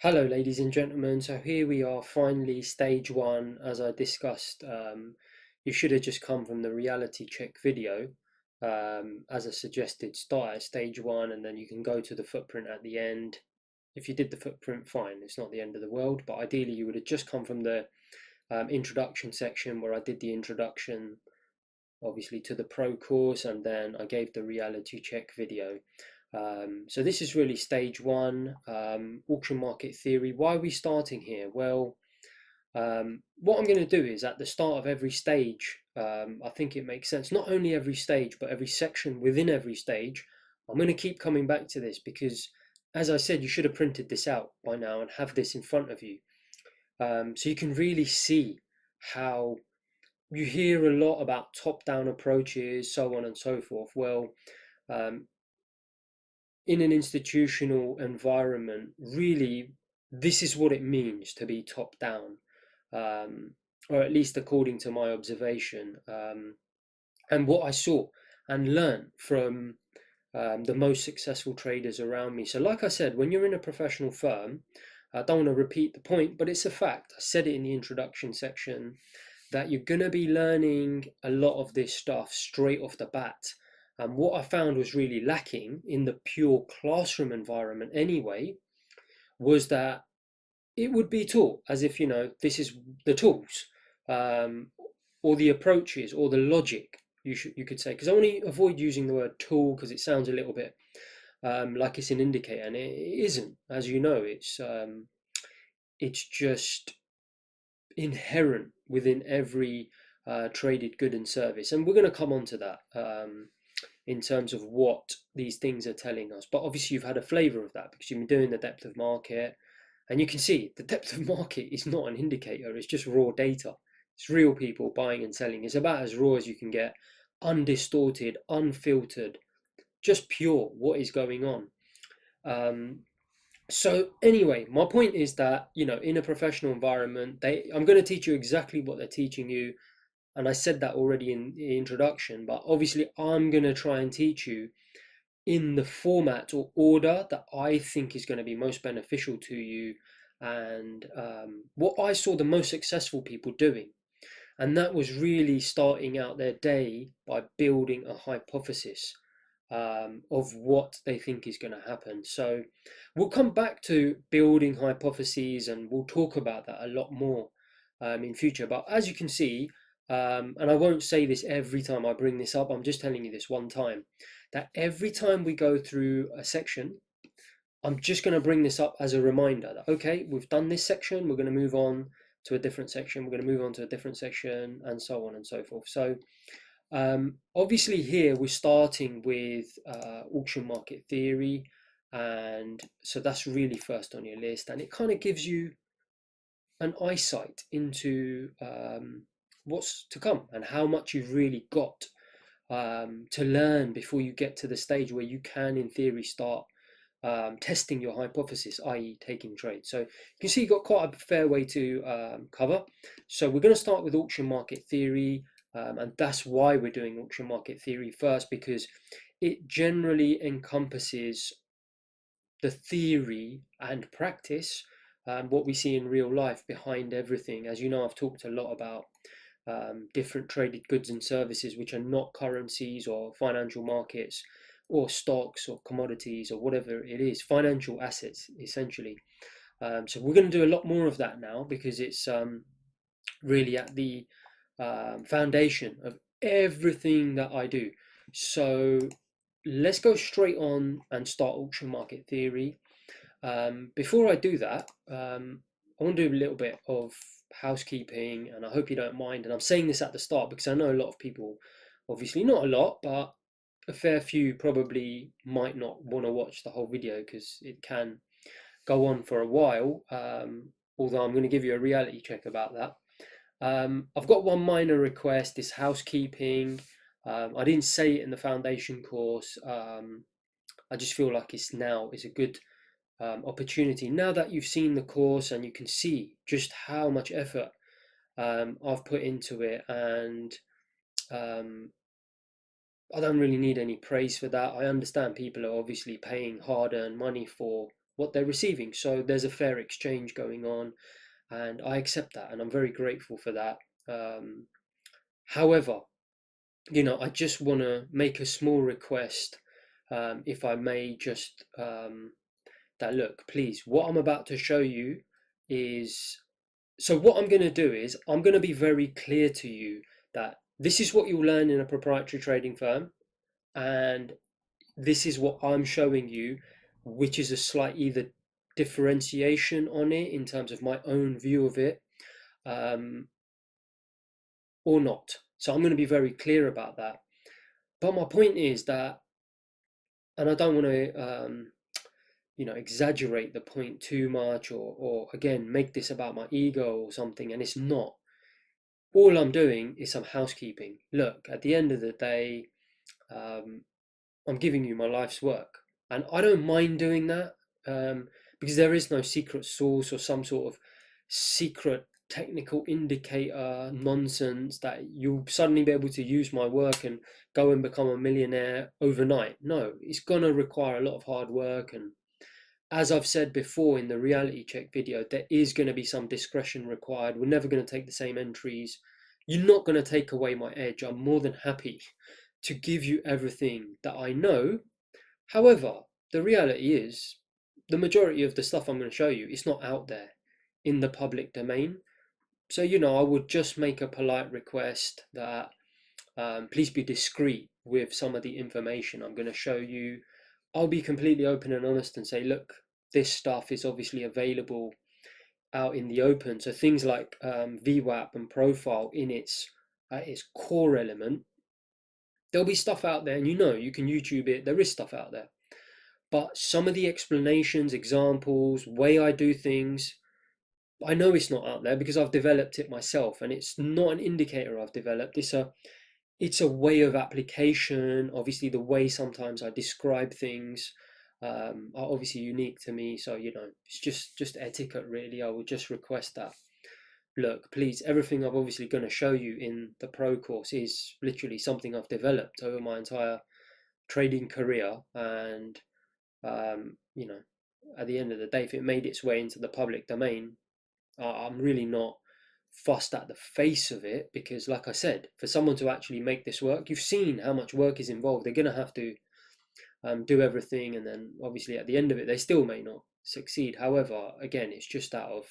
Hello, ladies and gentlemen. So here we are, finally, stage one. As I discussed, you should have just come from the reality check video. As I suggested, start at stage one and then you can go to the footprint at the end. If you did the footprint, fine, it's not the end of the world. But ideally, you would have just come from the introduction section where I did the introduction, obviously, to the pro course, and then I gave the reality check video. So this is really stage one, auction market theory. Why are we starting here? Well, what I'm going to do is at the start of every stage, I think it makes sense, not only every stage, but every section within every stage. I'm going to keep coming back to this because, as I said, you should have printed this out by now and have this in front of you. So you can really see how you hear a lot about top-down approaches, so on and so forth. Well, um, in an institutional environment, really, this is what it means to be top down, um, or at least according to my observation, and what I saw and learned from the most successful traders around me. So, like I said, when you're in a professional firm, I don't want to repeat the point, but it's a fact. I said it in the introduction section that you're going to be learning a lot of this stuff straight off the bat. And what I found was really lacking in the pure classroom environment anyway was that it would be taught as if, this is the tools, um, or the approaches or the logic, you could say. Because I want to avoid using the word tool because it sounds a little bit like it's an indicator, and it isn't. As you know, it's just inherent within every traded good and service. And we're going to come on to that in terms of what these things are telling us. But obviously, you've had a flavor of that because you've been doing the depth of market. And you can see the depth of market is not an indicator, it's just raw data. It's real people buying and selling. It's about as raw as you can get, undistorted, unfiltered, just pure what is going on. Um, so anyway, my point is that in a professional environment, I'm going to teach you exactly what they're teaching you, and I said that already in the introduction. But obviously, I'm going to try and teach you in the format or order that I think is going to be most beneficial to you, and what I saw the most successful people doing, and that was really starting out their day by building a hypothesis of what they think is going to happen. So we'll come back to building hypotheses and we'll talk about that a lot more in future. But as you can see, and I won't say this every time I bring this up, I'm just telling you this one time, that every time we go through a section, I'm just going to bring this up as a reminder that, okay, we've done this section, we're going to move on to a different section, we're going to move on to a different section, and so on and so forth. So obviously here we're starting with auction market theory, and so that's really first on your list, and it kind of gives you an eyesight into what's to come and how much you've really got to learn before you get to the stage where you can, in theory, start testing your hypothesis, i.e., taking trades. So you can see you've got quite a fair way to cover. So we're going to start with auction market theory, and that's why we're doing auction market theory first, because it generally encompasses the theory and practice, what we see in real life behind everything. As you know, I've talked a lot about different traded goods and services which are not currencies or financial markets or stocks or commodities or whatever it is, financial assets essentially. So we're going to do a lot more of that now because it's really at the foundation of everything that I do. So let's go straight on and start auction market theory. Before I do that, I want to do a little bit of housekeeping, and I hope you don't mind. And I'm saying this at the start because I know a lot of people, obviously not a lot, but a fair few probably might not want to watch the whole video because it can go on for a while. Although I'm going to give you a reality check about that. I've got one minor request, this housekeeping. I didn't say it in the foundation course. I just feel like it's a good opportunity now that you've seen the course and you can see just how much effort I've put into it, and um, I don't really need any praise for that. I understand people are obviously paying hard-earned money for what they're receiving. So there's a fair exchange going on, and I accept that, and I'm very grateful for that. However, I just want to make a small request, if I may, just that look, please, what I'm about to show you is so what I'm going to do is I'm going to be very clear to you that this is what you'll learn in a proprietary trading firm, and this is what I'm showing you, which is a slight either differentiation on it in terms of my own view of it, um, or not. So I'm going to be very clear about that. But my point is that, and I don't want to, exaggerate the point too much, or again, make this about my ego or something, and it's not. All I'm doing is some housekeeping. Look, at the end of the day, um, I'm giving you my life's work, and I don't mind doing that, because there is no secret source or some sort of secret technical indicator nonsense that you'll suddenly be able to use my work and go and become a millionaire overnight. No, it's gonna require a lot of hard work, and as I've said before in the reality check video, there is going to be some discretion required. We're never going to take the same entries. You're not going to take away my edge. I'm more than happy to give you everything that I know. However, the reality is the majority of the stuff I'm going to show you is not out there in the public domain. So, I would just make a polite request that please be discreet with some of the information I'm going to show you. I'll be completely open and honest and say, look, this stuff is obviously available out in the open. So things like VWAP and profile in its core element, there'll be stuff out there, and you can YouTube it. There is stuff out there, but some of the explanations, examples, way I do things, I know it's not out there because I've developed it myself, and it's not an indicator I've developed. It's a way of application. Obviously, the way sometimes I describe things are obviously unique to me. So it's just etiquette, really. I would just request that. Look, please, everything I'm obviously going to show you in the pro course is literally something I've developed over my entire trading career, and at the end of the day, if it made its way into the public domain, I'm really not fussed at the face of it, because like I said, for someone to actually make this work, you've seen how much work is involved. They're going to have to do everything, and then obviously at the end of it they still may not succeed. However, again, it's just out of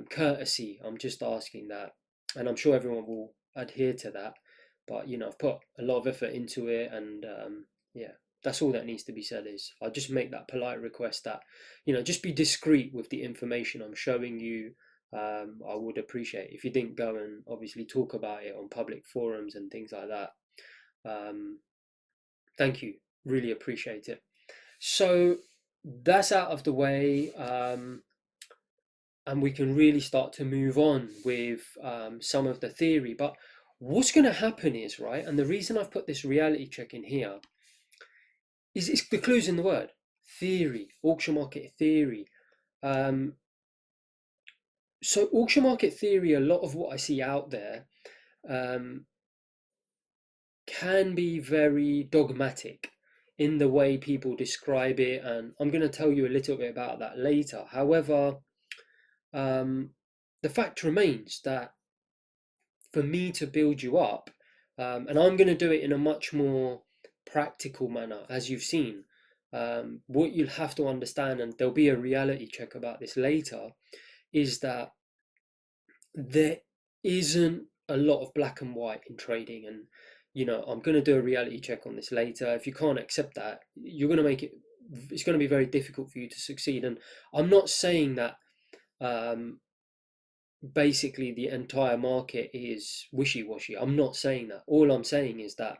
courtesy, I'm just asking that, and I'm sure everyone will adhere to that. But I've put a lot of effort into it, and yeah, that's all that needs to be said. Is I'll just make that polite request that just be discreet with the information I'm showing you. I would appreciate if you didn't go and obviously talk about it on public forums and things like that. um, Thank you, really appreciate it. So that's out of the way, and we can really start to move on with some of the theory. But what's going to happen is, right, and the reason I've put this reality check in here is it's the clues in the word theory, auction market theory. Um, so auction market theory, a lot of what I see out there um, can be very dogmatic in the way people describe it, and I'm going to tell you a little bit about that later. However, um, the fact remains that for me to build you up, and I'm going to do it in a much more practical manner, as you've seen. What you'll have to understand, and there'll be a reality check about this later, is that there isn't a lot of black and white in trading. And I'm going to do a reality check on this later. If you can't accept that, you're going to make it's going to be very difficult for you to succeed. And I'm not saying that um, basically the entire market is wishy-washy. I'm not saying that. All I'm saying is that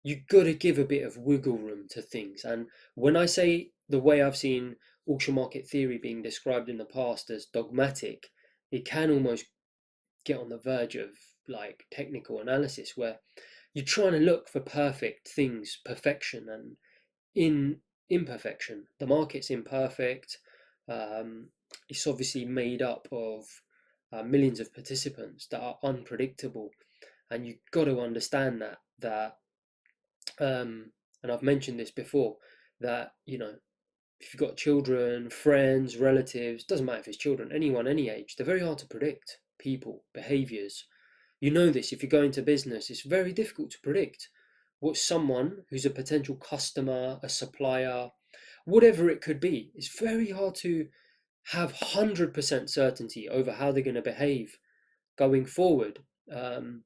you've got to give a bit of wiggle room to things. And when I say the way I've seen auction market theory being described in the past as dogmatic, it can almost get on the verge of like technical analysis, where you're trying to look for perfect things, perfection, and in imperfection. The market's imperfect. It's obviously made up of millions of participants that are unpredictable, and you've got to understand that and I've mentioned this before, that if you've got children, friends, relatives, doesn't matter if it's children, anyone, any age, they're very hard to predict. People, behaviors. You know this, if you go into business, it's very difficult to predict what someone who's a potential customer, a supplier, whatever it could be, it's very hard to have 100% certainty over how they're going to behave going forward. And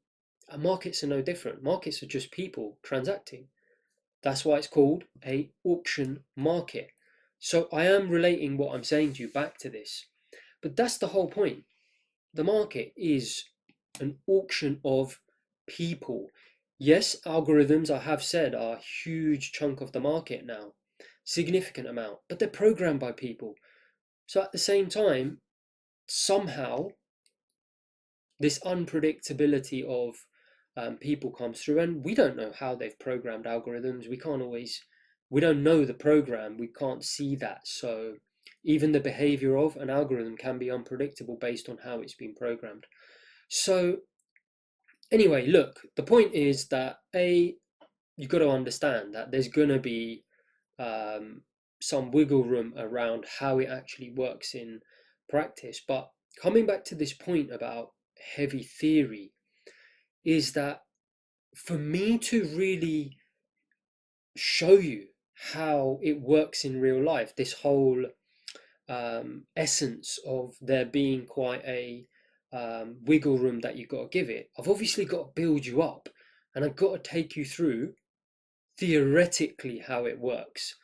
markets are no different. Markets are just people transacting. That's why it's called a auction market. So I am relating what I'm saying to you back to this. But that's the whole point. The market is an auction of people. Yes, algorithms, I have said, are a huge chunk of the market now, significant amount, but they're programmed by people. So at the same time, somehow this unpredictability of people comes through, and we don't know how they've programmed algorithms. We don't know the program, we can't see that. So even the behavior of an algorithm can be unpredictable based on how it's been programmed. So anyway, look, the point is that you've got to understand that there's going to be some wiggle room around how it actually works in practice. But coming back to this point about heavy theory, is that for me to really show you how it works in real life, this whole essence of there being quite a wiggle room that you've got to give it, I've obviously got to build you up and I've got to take you through theoretically how it works.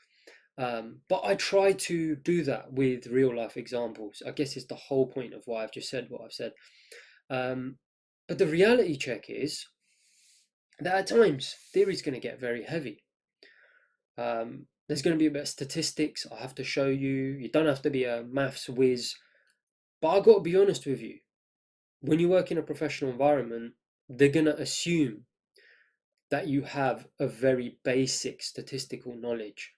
But I try to do that with real life examples. I guess it's the whole point of why I've just said what I've said. But the reality check is that at times theory is going to get very heavy. There's going to be a bit of statistics I have to show you. You don't have to be a maths whiz. But I've got to be honest with you. When you work in a professional environment, they're going to assume that you have a very basic statistical knowledge.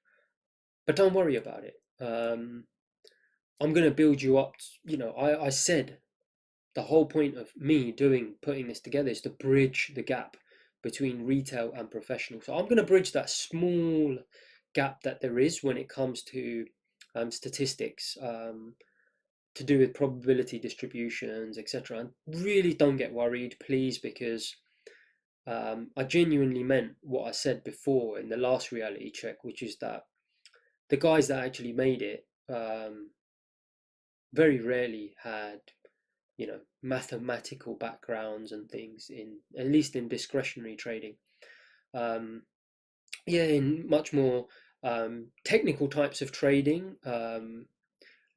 But don't worry about it. I'm going to build you up. I said the whole point of me putting this together is to bridge the gap between retail and professional. So I'm going to bridge that small gap that there is when it comes to statistics, to do with probability distributions, etc. And really don't get worried, please, because I genuinely meant what I said before in the last reality check, which is that the guys that actually made it very rarely had mathematical backgrounds and things, in at least in discretionary trading. In much more technical types of trading,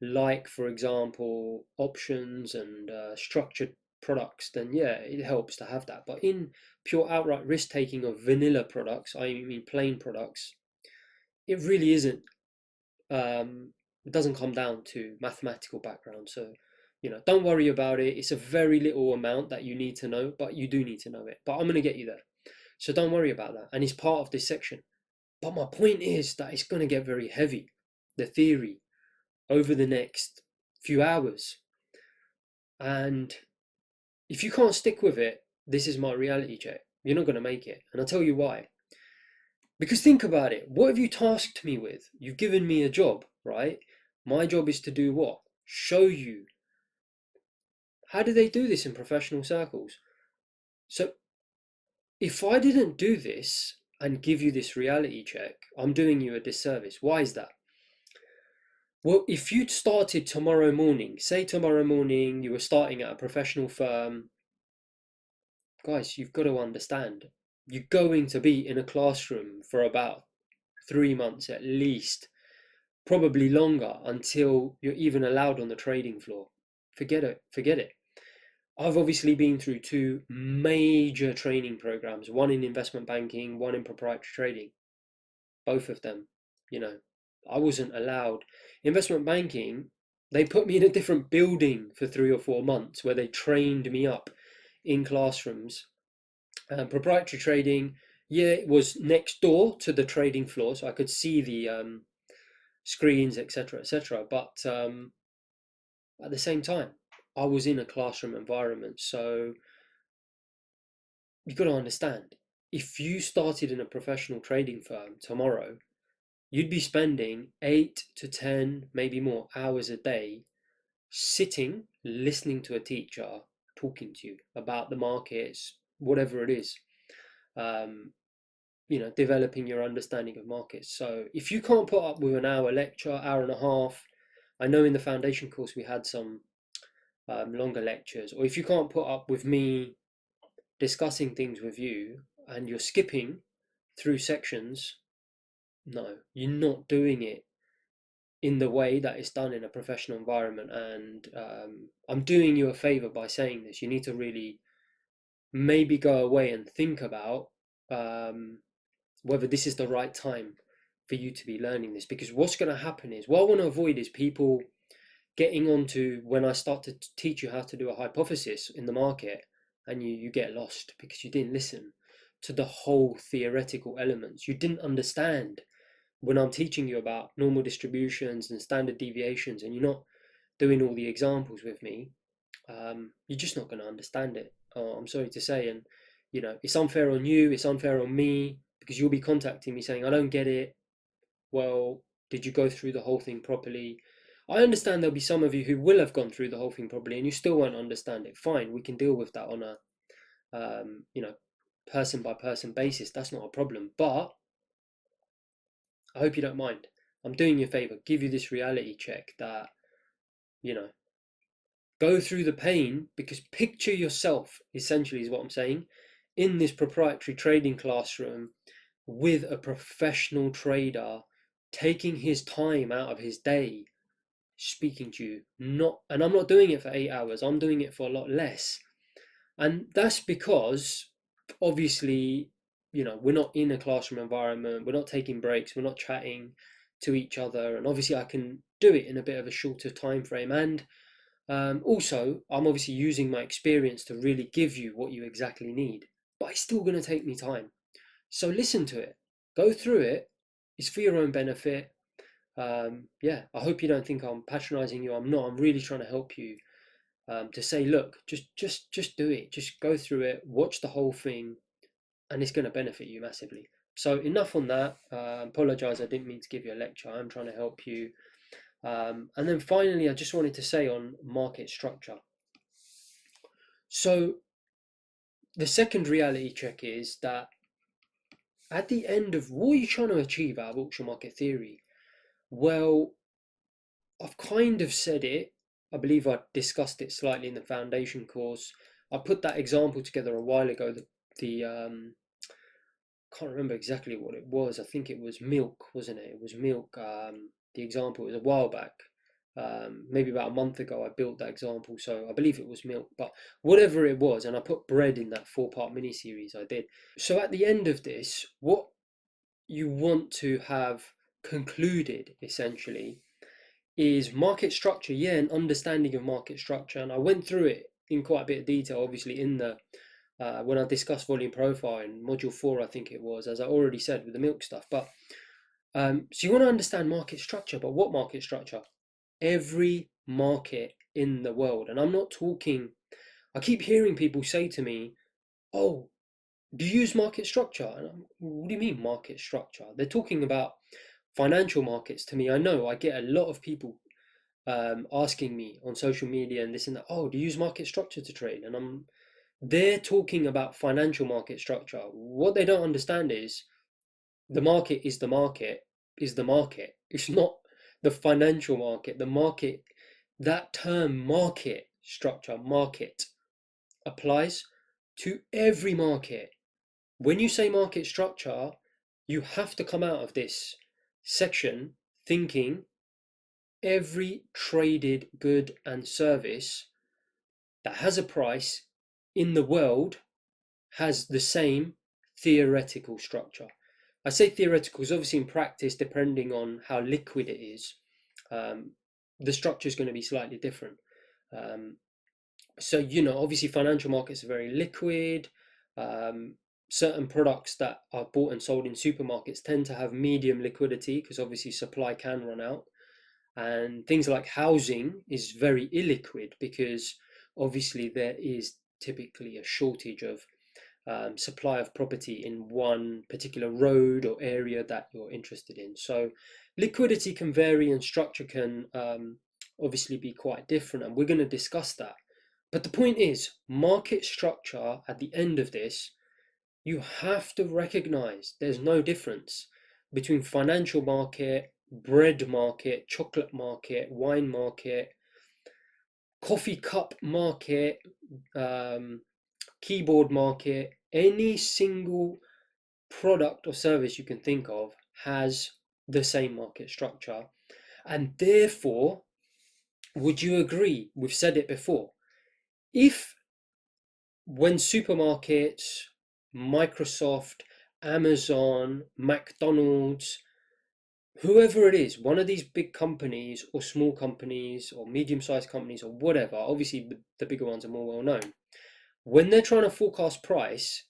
like for example options and structured products, then yeah, it helps to have that. But in pure outright risk taking of vanilla products, I mean plain products, it really isn't. It doesn't come down to mathematical background. So don't worry about it. It's a very little amount that you need to know, but you do need to know it. But I'm going to get you there, so don't worry about that, and it's part of this section. But my point is that it's going to get very heavy, the theory, over the next few hours. And if you can't stick with it, this is my reality check. You're not going to make it. And I'll tell you why. Because think about it. What have you tasked me with? You've given me a job, right? My job is to do what? Show you. How do they do this in professional circles? So if I didn't do this and give you this reality check, I'm doing you a disservice. Why is that? Well, if you'd started tomorrow morning, say tomorrow morning you were starting at a professional firm, guys, you've got to understand, you're going to be in a classroom for about 3 months at least, probably longer, until you're even allowed on the trading floor. Forget it, forget it. I've obviously been through two major training programs, one in investment banking, one in proprietary trading. Both of them, I wasn't allowed. Investment banking, they put me in a different building for 3 or 4 months where they trained me up in classrooms. Proprietary trading, yeah, it was next door to the trading floor, so I could see the screens, etc., etc. But at the same time, I was in a classroom environment. So you've got to understand, if you started in a professional trading firm tomorrow, you'd be spending 8 to 10, maybe more hours a day sitting, listening to a teacher talking to you about the markets, whatever it is. Um, developing your understanding of markets. So if you can't put up with an hour lecture, hour and a half, I know in the foundation course we had some longer lectures, or if you can't put up with me discussing things with you and you're skipping through sections, no, you're not doing it in the way that it's done in a professional environment. And I'm doing you a favor by saying this. You need to really maybe go away and think about um, whether this is the right time for you to be learning this. Because what's going to happen is, what I want to avoid is people getting onto when I start to teach you how to do a hypothesis in the market, and you get lost because you didn't listen to the whole theoretical elements. You didn't understand when I'm teaching you about normal distributions and standard deviations, and you're not doing all the examples with me. You're just not going to understand it. I'm sorry to say. And it's unfair on you, it's unfair on me, because you'll be contacting me saying, I don't get it. Well, did you go through the whole thing properly? I understand there'll be some of you who will have gone through the whole thing properly and you still won't understand it. Fine, we can deal with that on a um, you know person by person basis. That's not a problem. But I hope you don't mind. I'm doing you a favor, give you this reality check that, you know, go through the pain, because picture yourself, essentially, is what I'm saying, in this proprietary trading classroom with a professional trader taking his time out of his day speaking to you. And I'm not doing it for 8 hours, I'm doing it for a lot less. And that's because obviously, we're not in a classroom environment, we're not taking breaks, we're not chatting to each other, and obviously I can do it in a bit of a shorter time frame. And also, I'm obviously using my experience to really give you what you exactly need, but it's still going to take me time. So listen to it, go through it. It's for your own benefit. Yeah, I hope you don't think I'm patronizing you. I'm not. I'm really trying to help you. To say, look, just do it. Just go through it. Watch the whole thing, and it's going to benefit you massively. So enough on that. Apologize. I didn't mean to give you a lecture. I'm trying to help you. And then finally, I just wanted to say on market structure. So the second reality check is that at the end of what are you trying to achieve out of auction market theory? Well, I've kind of said it. I believe I discussed it slightly in the foundation course. I put that example together a while ago. The can't remember exactly what it was. I think it was milk, wasn't it? It was milk. The example was a while back. Maybe about a month ago, I built that example. So I believe it was milk, but whatever it was, and I put bread in that 4-part mini series I did. So at the end of this, what you want to have concluded essentially is market structure, yeah, an understanding of market structure. And I went through it in quite a bit of detail, obviously, in the when I discussed volume profile in module 4, I think it was, as I already said with the milk stuff. But so you want to understand market structure, but what market structure? Every market in the world. And I'm not talking, I keep hearing people say to me, oh, do you use market structure? And what do you mean market structure? They're talking about financial markets to me. I know I get a lot of people asking me on social media and this and that, oh, do you use market structure to trade? And they're talking about financial market structure. What they don't understand is the market is the market is the market. It's not the financial market. The market, that term market structure, market, applies to every market. When you say market structure, you have to come out of this section thinking every traded good and service that has a price in the world has the same theoretical structure. I say theoretical because obviously in practice, depending on how liquid it is, the structure is going to be slightly different. So, obviously financial markets are very liquid. Certain products that are bought and sold in supermarkets tend to have medium liquidity because obviously supply can run out. And things like housing is very illiquid because obviously there is typically a shortage of supply of property in one particular road or area that you're interested in. So liquidity can vary and structure can obviously be quite different, and we're going to discuss that. But the point is, market structure at the end of this, you have to recognize there's no difference between financial market, bread market, chocolate market, wine market, coffee cup market, keyboard market. Any single product or service you can think of has the same market structure. And therefore, would you agree? We've said it before. If when supermarkets, Microsoft, Amazon, McDonald's, whoever it is, one of these big companies or small companies or medium-sized companies or whatever, obviously the bigger ones are more well known, when they're trying to forecast price,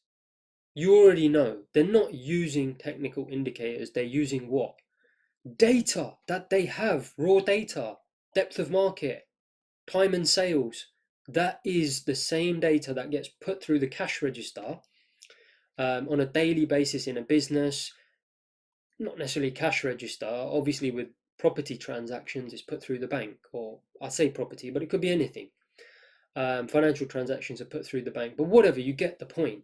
you already know they're not using technical indicators. They're using what? Data that they have, raw data, depth of market, time and sales. That is the same data that gets put through the cash register on a daily basis in a business. Not necessarily cash register, obviously with property transactions it's put through the bank, or I say property, but it could be anything. Financial transactions are put through the bank, but whatever, you get the point.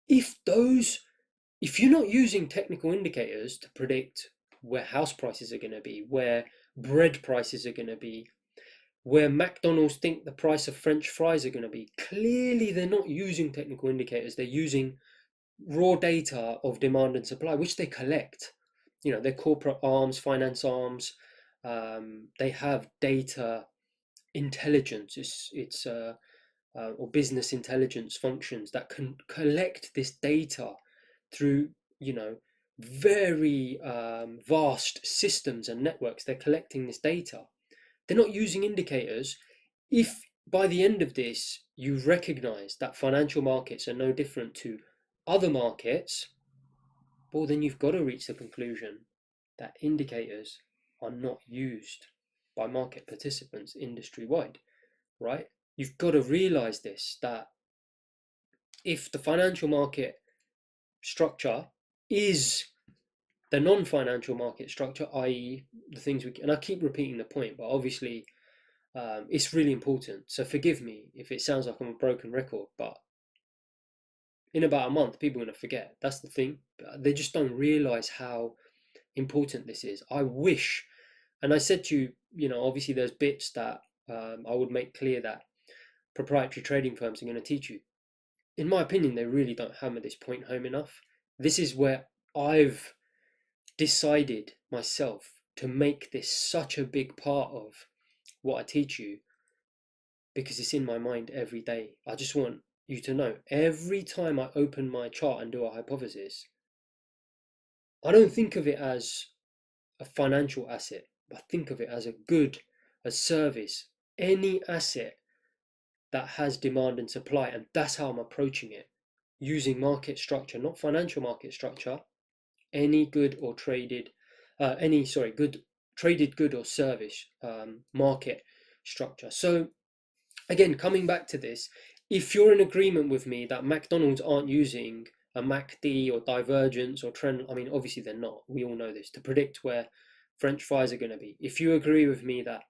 If you're not using technical indicators to predict where house prices are going to be, where bread prices are going to be, where McDonald's think the price of French fries are going to be, clearly they're not using technical indicators. They're using raw data of demand and supply, which they collect. You know, their corporate arms, finance arms, they have data intelligence. It's or business intelligence functions that can collect this data through, you know, very vast systems and networks. They're collecting this data. They're not using indicators. If by the end of this you recognize that financial markets are no different to other markets, well, then you've got to reach the conclusion that indicators are not used by market participants industry-wide, right? You've got to realize this, that if the financial market structure is the non-financial market structure, i.e. the things and I keep repeating the point, but obviously it's really important. So forgive me if it sounds like I'm a broken record, but in about a month, people are going to forget. That's the thing. They just don't realize how important this is. I wish, and I said to you, you know, obviously there's bits that I would make clear that proprietary trading firms are going to teach you. In my opinion, they really don't hammer this point home enough. This is where I've decided myself to make this such a big part of what I teach you, because it's in my mind every day. I just want you to know, every time I open my chart and do a hypothesis, I don't think of it as a financial asset. I think of it as a service, any asset that has demand and supply, and that's how I'm approaching it, using market structure, not financial market structure. Any good or traded, good traded good or service market structure. So again, coming back to this, if you're in agreement with me that McDonald's aren't using a MACD or divergence or trend, I mean, obviously they're not. We all know this, to predict where French fries are going to be. If you agree with me that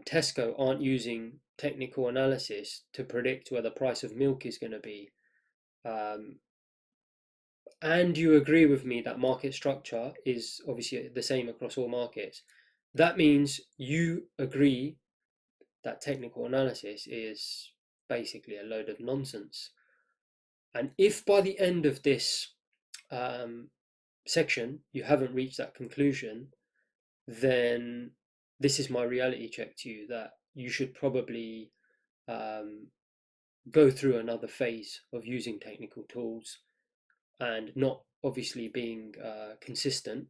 Tesco aren't using technical analysis to predict where the price of milk is going to be, and you agree with me that market structure is obviously the same across all markets, that means you agree that technical analysis is basically a load of nonsense. And if by the end of this section you haven't reached that conclusion, then this is my reality check to you, that you should probably go through another phase of using technical tools and not obviously being consistent.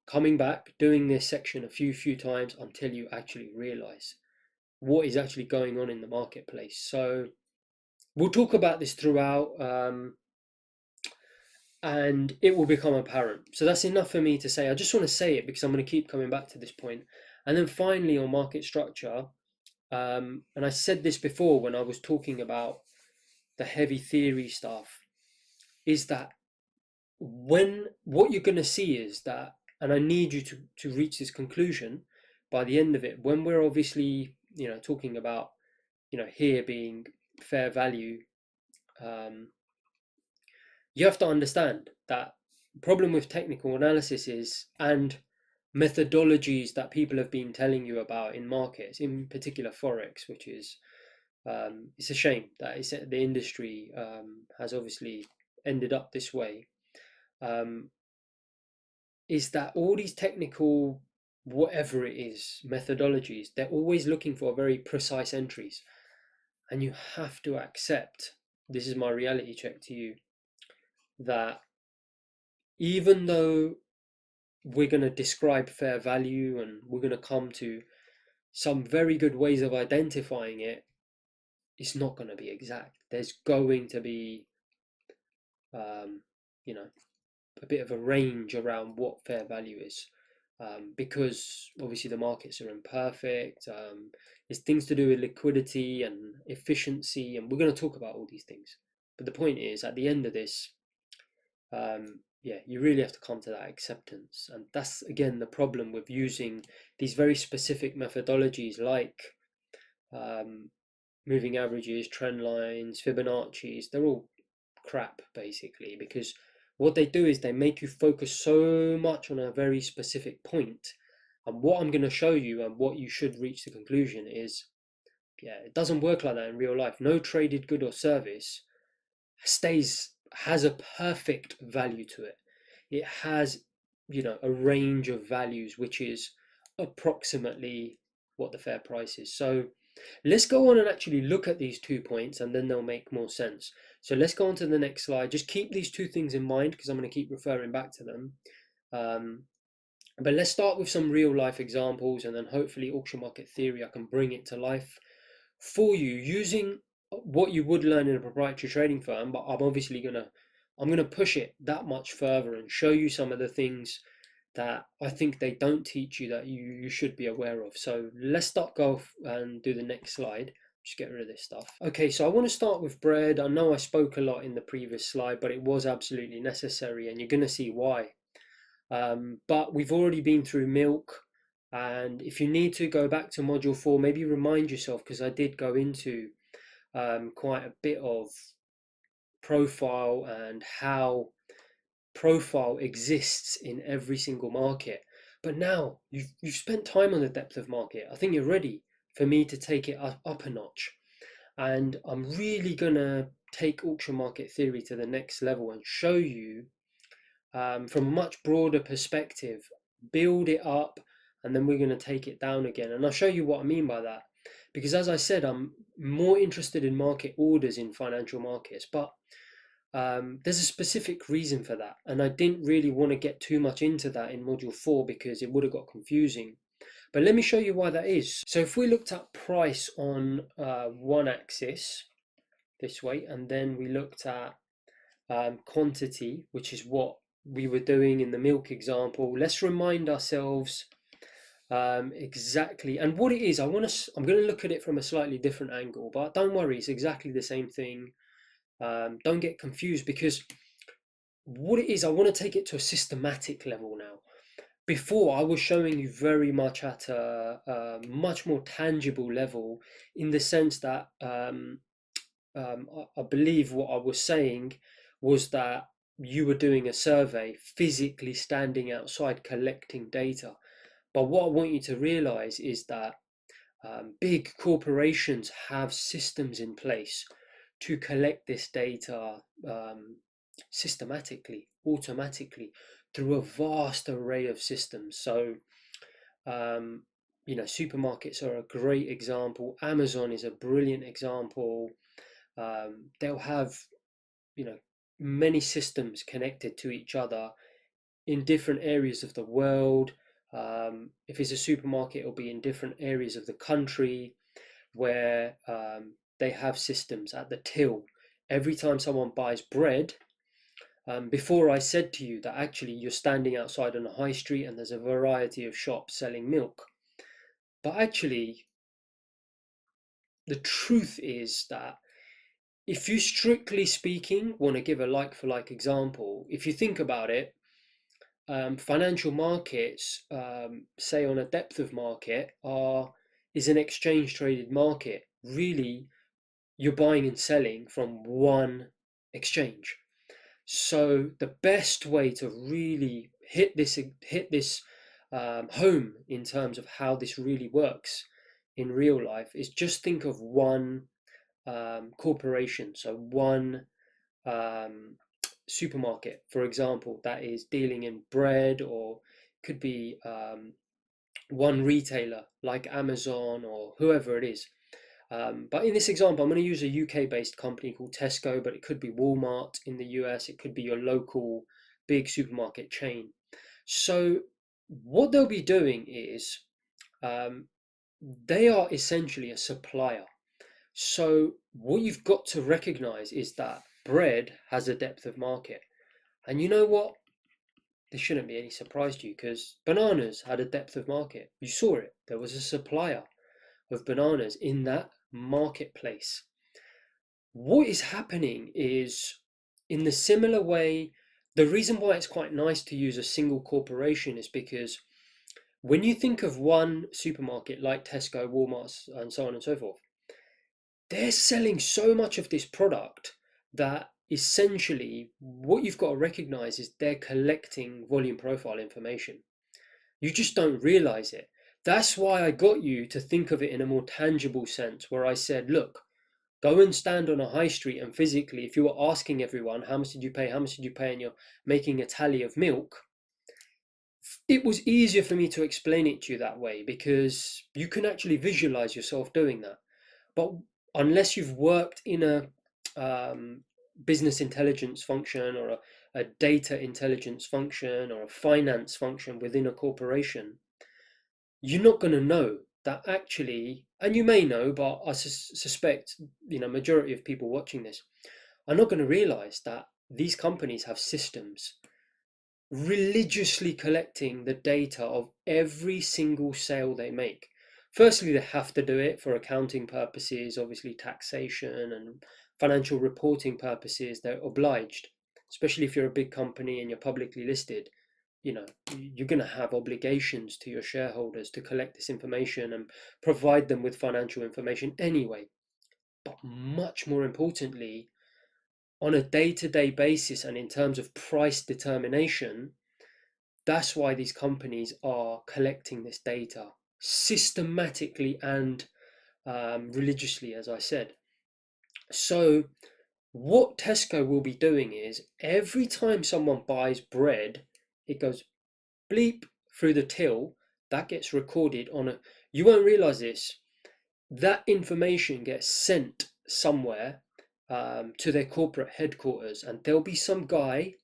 Coming back, doing this section a few times until you actually realize what is actually going on in the marketplace. So we'll talk about this throughout, and it will become apparent. So that's enough for me to say. I just want to say it because I'm going to keep coming back to this point. And then finally on market structure, and I said this before when I was talking about the heavy theory stuff, is that what you're going to see is that, and I need you to reach this conclusion by the end of it, when we're obviously, talking about, here being fair value, you have to understand that the problem with technical analysis is, and methodologies that people have been telling you about in markets, in particular Forex, which is, it's a shame that the industry has obviously ended up this way, is that all these technical, whatever it is, methodologies, they're always looking for very precise entries. And you have to accept, this is my reality check to you, that even though we're going to describe fair value and we're going to come to some very good ways of identifying it, it's not going to be exact. There's going to be, you know, a bit of a range around what fair value is, because obviously the markets are imperfect. It's things to do with liquidity and efficiency, and we're going to talk about all these things. But the point is, at the end of this, yeah, you really have to come to that acceptance. And that's, again, the problem with using these very specific methodologies like moving averages, trend lines, Fibonacci's. They're all crap, basically, because what they do is they make you focus so much on a very specific point. And what I'm going to show you, and what you should reach the conclusion is, yeah, it doesn't work like that in real life. No traded good or service has a perfect value to it. It has, a range of values which is approximately what the fair price is. So let's go on and actually look at these 2 points, and then they'll make more sense. So let's go on to the next slide. Just keep these 2 things in mind, because I'm going to keep referring back to them. But let's start with some real life examples, and then hopefully auction market theory, I can bring it to life for you using what you would learn in a proprietary trading firm. But I'm gonna push it that much further and show you some of the things that I think they don't teach you that you should be aware of. So let's go and do the next slide. Just get rid of this stuff. Okay, so I want to start with bread. I know I spoke a lot in the previous slide, but it was absolutely necessary, and you're going to see why. But we've already been through milk, and if you need to go back to module 4, maybe remind yourself, because I did go into quite a bit of profile and how profile exists in every single market. But now you've spent time on the depth of market. I think you're ready for me to take it up a notch. And I'm really gonna take auction market theory to the next level and show you from a much broader perspective, build it up, and then we're going to take it down again. And I'll show you what I mean by that. Because as I said, I'm more interested in market orders in financial markets, but there's a specific reason for that. And I didn't really want to get too much into that in module 4 because it would have got confusing. But let me show you why that is. So if we looked at price on one axis this way, and then we looked at quantity, which is what we were doing in the milk example, let's remind ourselves exactly, and what it is. I'm going to look at it from a slightly different angle, but don't worry, it's exactly the same thing. Don't get confused, because what it is, I want to take it to a systematic level now. Before, I was showing you very much at a much more tangible level, in the sense that I believe what I was saying was that you were doing a survey, physically standing outside collecting data. But what I want you to realize is that big corporations have systems in place to collect this data systematically, automatically, through a vast array of systems. So, supermarkets are a great example. Amazon is a brilliant example. They'll have, many systems connected to each other in different areas of the world. If it's a supermarket, it'll be in different areas of the country where they have systems at the till. Every time someone buys bread, before I said to you that actually you're standing outside on a high street and there's a variety of shops selling milk. But actually, the truth is that if you strictly speaking want to give a like for like example, if you think about it, financial markets, say on a depth of market, is an exchange traded market. Really, you're buying and selling from one exchange. So the best way to really hit this home in terms of how this really works in real life is just think of one corporation. So one um, supermarket, for example, that is dealing in bread, or could be one retailer like Amazon or whoever it is. But in this example, I'm going to use a UK-based company called Tesco, but it could be Walmart in the US. It could be your local big supermarket chain. So what they'll be doing is um, they are essentially a supplier. So what you've got to recognize is that bread has a depth of market. And you know what? This shouldn't be any surprise to you because bananas had a depth of market. You saw it. There was a supplier of bananas in that marketplace. What is happening is, in the similar way, the reason why it's quite nice to use a single corporation is because when you think of one supermarket like Tesco, Walmart, and so on and so forth, they're selling so much of this product that essentially what you've got to recognize is they're collecting volume profile information. You just don't realize it. That's why I got you to think of it in a more tangible sense, where I said, look, go and stand on a high street and physically, if you were asking everyone, how much did you pay? How much did you pay? And you're making a tally of milk, it was easier for me to explain it to you that way because you can actually visualize yourself doing that. But unless you've worked in a business intelligence function or a data intelligence function or a finance function within a corporation, you're not going to know that actually, and you may know, but I suspect, majority of people watching this are not going to realize that these companies have systems religiously collecting the data of every single sale they make. Firstly, they have to do it for accounting purposes, obviously taxation and financial reporting purposes. They're obliged, especially if you're a big company and you're publicly listed. You're going to have obligations to your shareholders to collect this information and provide them with financial information anyway. But much more importantly, on a day-to-day basis and in terms of price determination, that's why these companies are collecting this data systematically and religiously, as I said. So what Tesco will be doing is every time someone buys bread, it goes bleep through the till. That gets recorded on a, you won't realize this, that information gets sent somewhere to their corporate headquarters, and there'll be some guy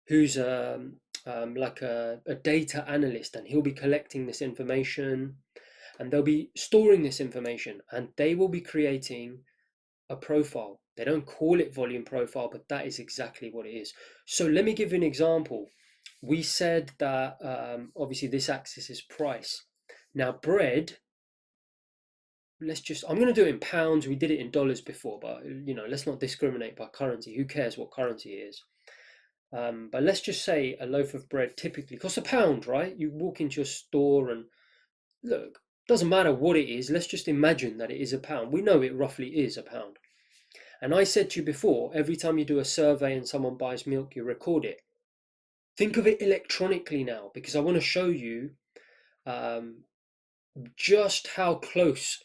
who's like a data analyst, and he'll be collecting this information, and they'll be storing this information, and they will be creating a profile. They don't call it volume profile, but that is exactly what it is. So let me give you an example. We said that obviously this axis is price. Now bread, I'm going to do it in pounds. We did it in dollars before, but let's not discriminate by currency. Who cares what currency it is? But let's just say a loaf of bread typically costs £1, right? You walk into your store and look, doesn't matter what it is, let's just imagine that it is £1. We know it roughly is £1. And I said to you before, every time you do a survey and someone buys milk, you record it. Think of it electronically now, because I want to show you um, just how close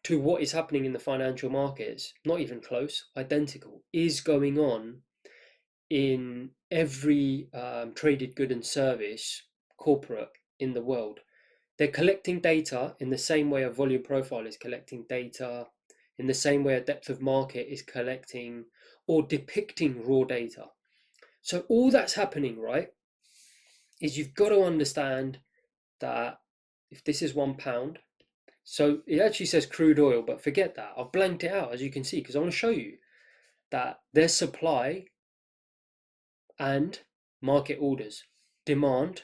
to what is happening in the financial markets, not even close, identical, is going on in every traded good and service corporate in the world. They're collecting data in the same way a volume profile is collecting data, in the same way a depth of market is collecting or depicting raw data. So all that's happening, right, is you've got to understand that if this is £1, so it actually says crude oil, but forget that. I've blanked it out, as you can see, because I want to show you that there's supply and market orders, demand,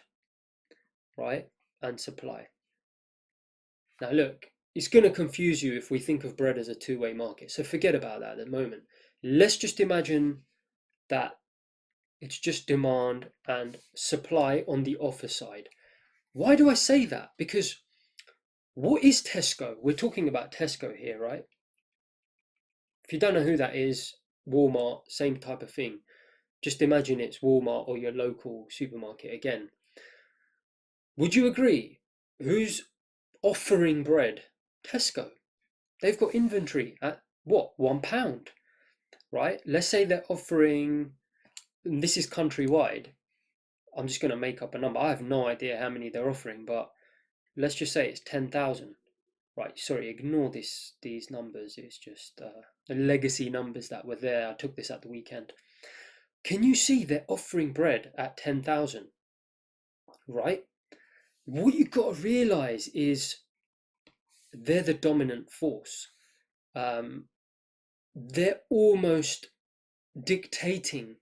right, and supply. Now look, it's going to confuse you if we think of bread as a two-way market. So forget about that at the moment. Let's just imagine that it's just demand and supply on the offer side. Why do I say that? Because what is Tesco? We're talking about Tesco here, right? If you don't know who that is, Walmart, same type of thing. Just imagine it's Walmart or your local supermarket again. Would you agree? Who's offering bread? Tesco. They've got inventory at what? £1, right? Let's say they're offering, and this is countrywide. I'm just going to make up a number. I have no idea how many they're offering, but let's just say it's 10,000. Right, sorry, ignore these numbers. It's just the legacy numbers that were there. I took this at the weekend. Can you see they're offering bread at 10,000? Right? What you've got to realize is they're the dominant force. They're almost dictating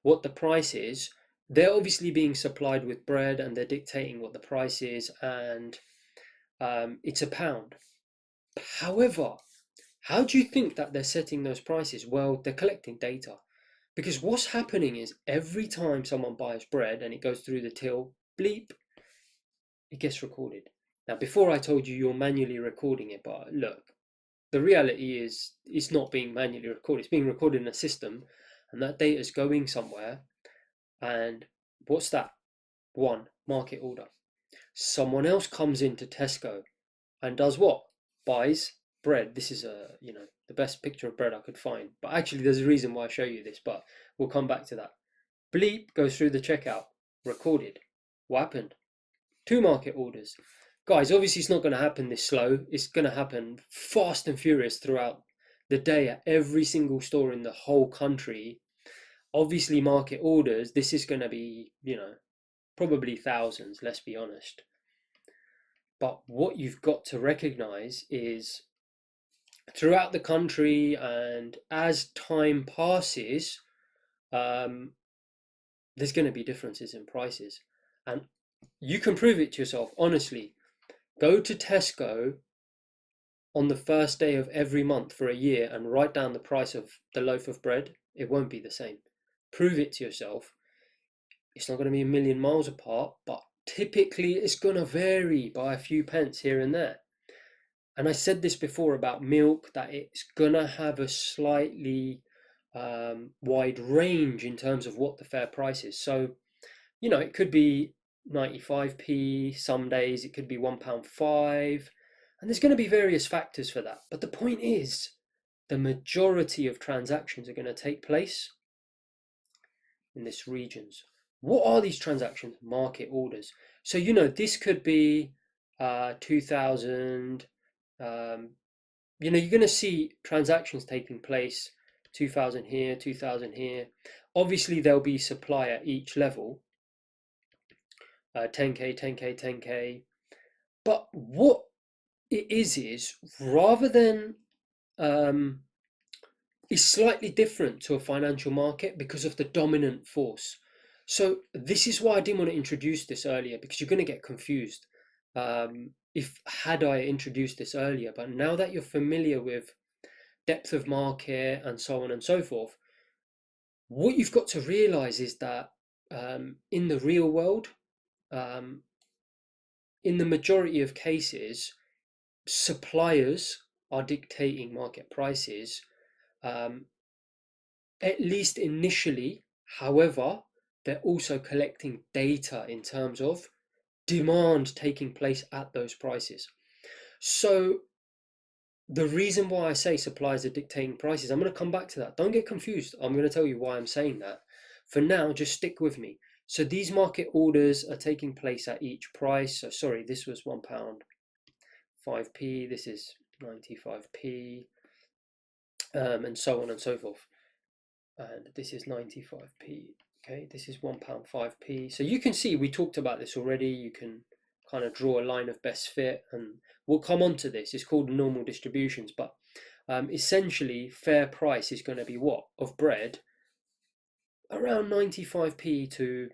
what the price is. They're obviously being supplied with bread and they're dictating what the price is, and it's £1. However, how do you think that they're setting those prices? Well, they're collecting data. Because what's happening is every time someone buys bread and it goes through the till, bleep, it gets recorded. Now, before I told you you're manually recording it, but look, the reality is it's not being manually recorded. It's being recorded in a system, and that data is going somewhere. And what's that? One, market order. Someone else comes into Tesco and does what? Buys bread. This is the best picture of bread I could find. But actually, there's a reason why I show you this, but we'll come back to that. Bleep goes through the checkout, recorded. What happened? 2 market orders. Guys, obviously it's not going to happen this slow. It's going to happen fast and furious throughout the day at every single store in the whole country. Obviously, market orders, this is going to be, probably thousands, let's be honest. But what you've got to recognize is throughout the country, and as time passes, there's going to be differences in prices. And you can prove it to yourself, honestly. Go to Tesco on the first day of every month for a year and write down the price of the loaf of bread. It won't be the same. Prove it to yourself. It's not going to be a million miles apart, but typically it's going to vary by a few pence here and there. And I said this before about milk, that it's going to have a slightly wide range in terms of what the fair price is. So, it could be 95p some days, it could be £1.5, and there's going to be various factors for that. But the point is, the majority of transactions are going to take place in these regions. What are these transactions? Market orders. So, this could be 2000. You're going to see transactions taking place 2000 here, 2000 here. Obviously, there'll be supply at each level. 10k, 10k, 10k. But what it is rather than is slightly different to a financial market because of the dominant force. So this is why I didn't want to introduce this earlier, because you're going to get confused if had I introduced this earlier. But now that you're familiar with depth of market and so on and so forth, what you've got to realize is that in the real world, in the majority of cases, suppliers are dictating market prices, at least initially. However, they're also collecting data in terms of demand taking place at those prices. So the reason why I say suppliers are dictating prices, I'm going to come back to that. Don't get confused. I'm going to tell you why I'm saying that. For now, just stick with me. So these market orders are taking place at each price. So sorry, this was £1, 5p. This is 95p, and so on and so forth. And this is 95p. Okay, this is £1, 5p. So you can see we talked about this already. You can kind of draw a line of best fit, and we'll come on to this. It's called normal distributions, but essentially fair price is going to be what of bread around 95p to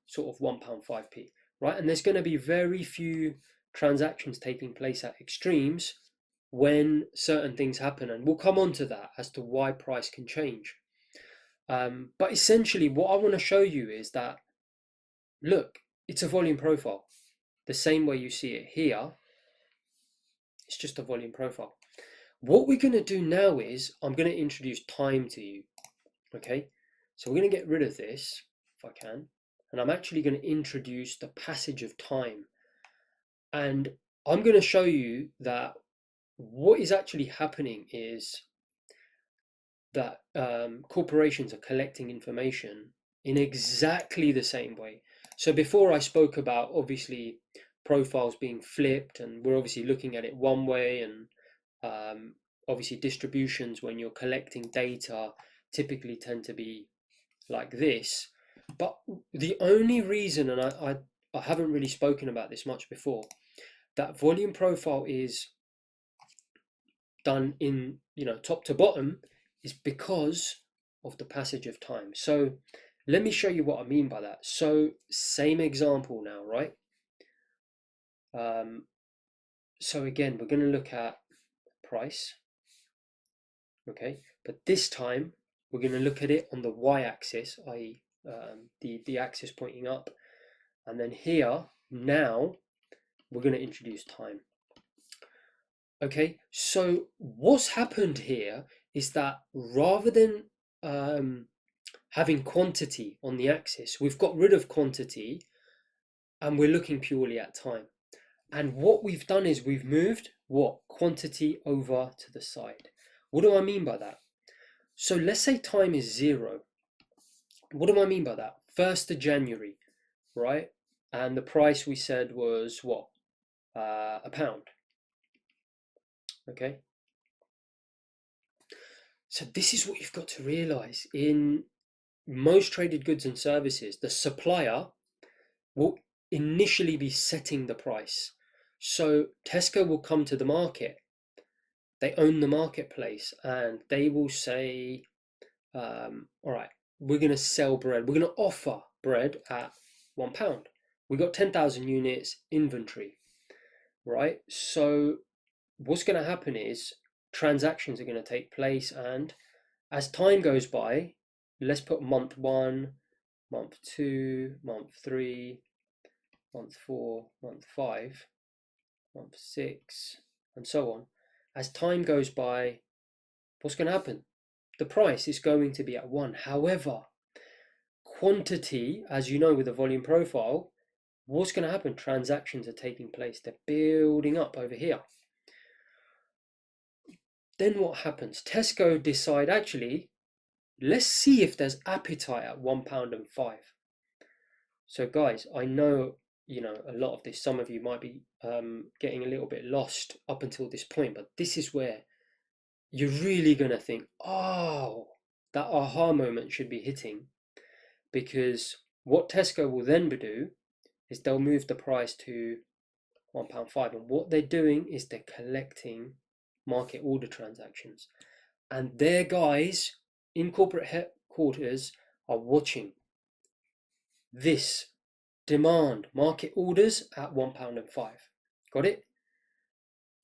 sort of £1, 5p, right? And there's going to be very few transactions taking place at extremes when certain things happen, and we'll come on to that as to why price can change. But essentially what I want to show you is that, look, it's a volume profile. The same way you see it here, it's just a volume profile. What we're going to do now is I'm going to introduce time to you. Okay, so we're going to get rid of this if I can, and I'm actually going to introduce the passage of time, and I'm going to show you that what is actually happening is that corporations are collecting information in exactly the same way. So before I spoke about obviously profiles being flipped, and we're obviously looking at it one way, and obviously distributions when you're collecting data typically tend to be like this. But the only reason, and I haven't really spoken about this much before, that volume profile is done in, top to bottom, is because of the passage of time. So let me show you what I mean by that. So same example now, right? So again, we're going to look at price, okay? But this time we're going to look at it on the y-axis, i.e. The axis pointing up. And then here, now, we're going to introduce time. Okay, so what's happened here is that rather than having quantity on the axis, we've got rid of quantity and we're looking purely at time. And what we've done is we've moved what? Quantity over to the side. What do I mean by that? So let's say time is 0. What do I mean by that? 1st of January, right? And the price we said was what? £1. Okay. So this is what you've got to realize. In most traded goods and services, the supplier will initially be setting the price. So Tesco will come to the market. They own the marketplace, and they will say, all right, we're going to sell bread. We're going to offer bread at £1. We got 10,000 units inventory, right? So what's going to happen is transactions are going to take place, and as time goes by, let's put month 1, month 2, month 3, month 4, month 5, month 6, and so on. As time goes by, what's going to happen? The price is going to be at 1. However, quantity, as you know with the volume profile, what's going to happen? Transactions are taking place. They're building up over here. Then what happens? Tesco decide, actually, let's see if there's appetite at £1.05. So guys, I know, a lot of this, some of you might be getting a little bit lost up until this point, but this is where you're really going to think, oh, that aha moment should be hitting, because what Tesco will then do is they'll move the price to £1.05, and what they're doing is they're collecting market order transactions, and their guys in corporate headquarters are watching this demand market orders at £1.05. Got it?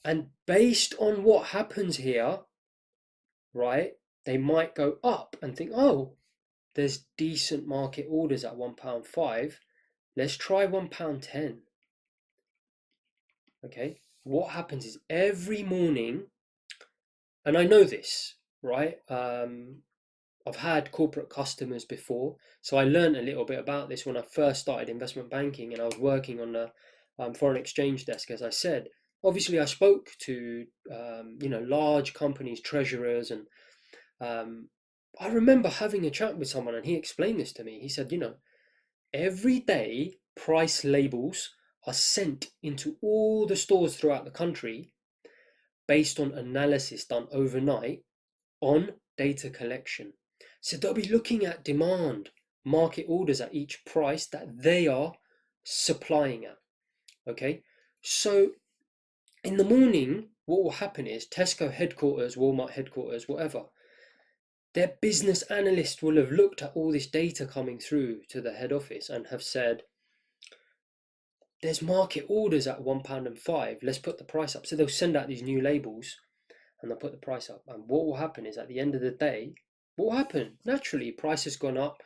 And based on what happens here, right, they might go up and think, oh, there's decent market orders at £1.05. Let's try £1.10. Okay, what happens is every morning, and I know this, right? I've had corporate customers before, so I learned a little bit about this when I first started investment banking, and I was working on the foreign exchange desk. As I said, obviously I spoke to large companies, treasurers, and I remember having a chat with someone, and he explained this to me. He said, every day price labels are sent into all the stores throughout the country based on analysis done overnight on data collection. So they'll be looking at demand, market orders at each price that they are supplying at. Okay, so in the morning, what will happen is Tesco headquarters, Walmart headquarters, whatever, their business analyst will have looked at all this data coming through to the head office and have said, there's market orders at £1.05. Let's put the price up. So they'll send out these new labels and they'll put the price up. And what will happen is at the end of the day, what will happen? Naturally, price has gone up.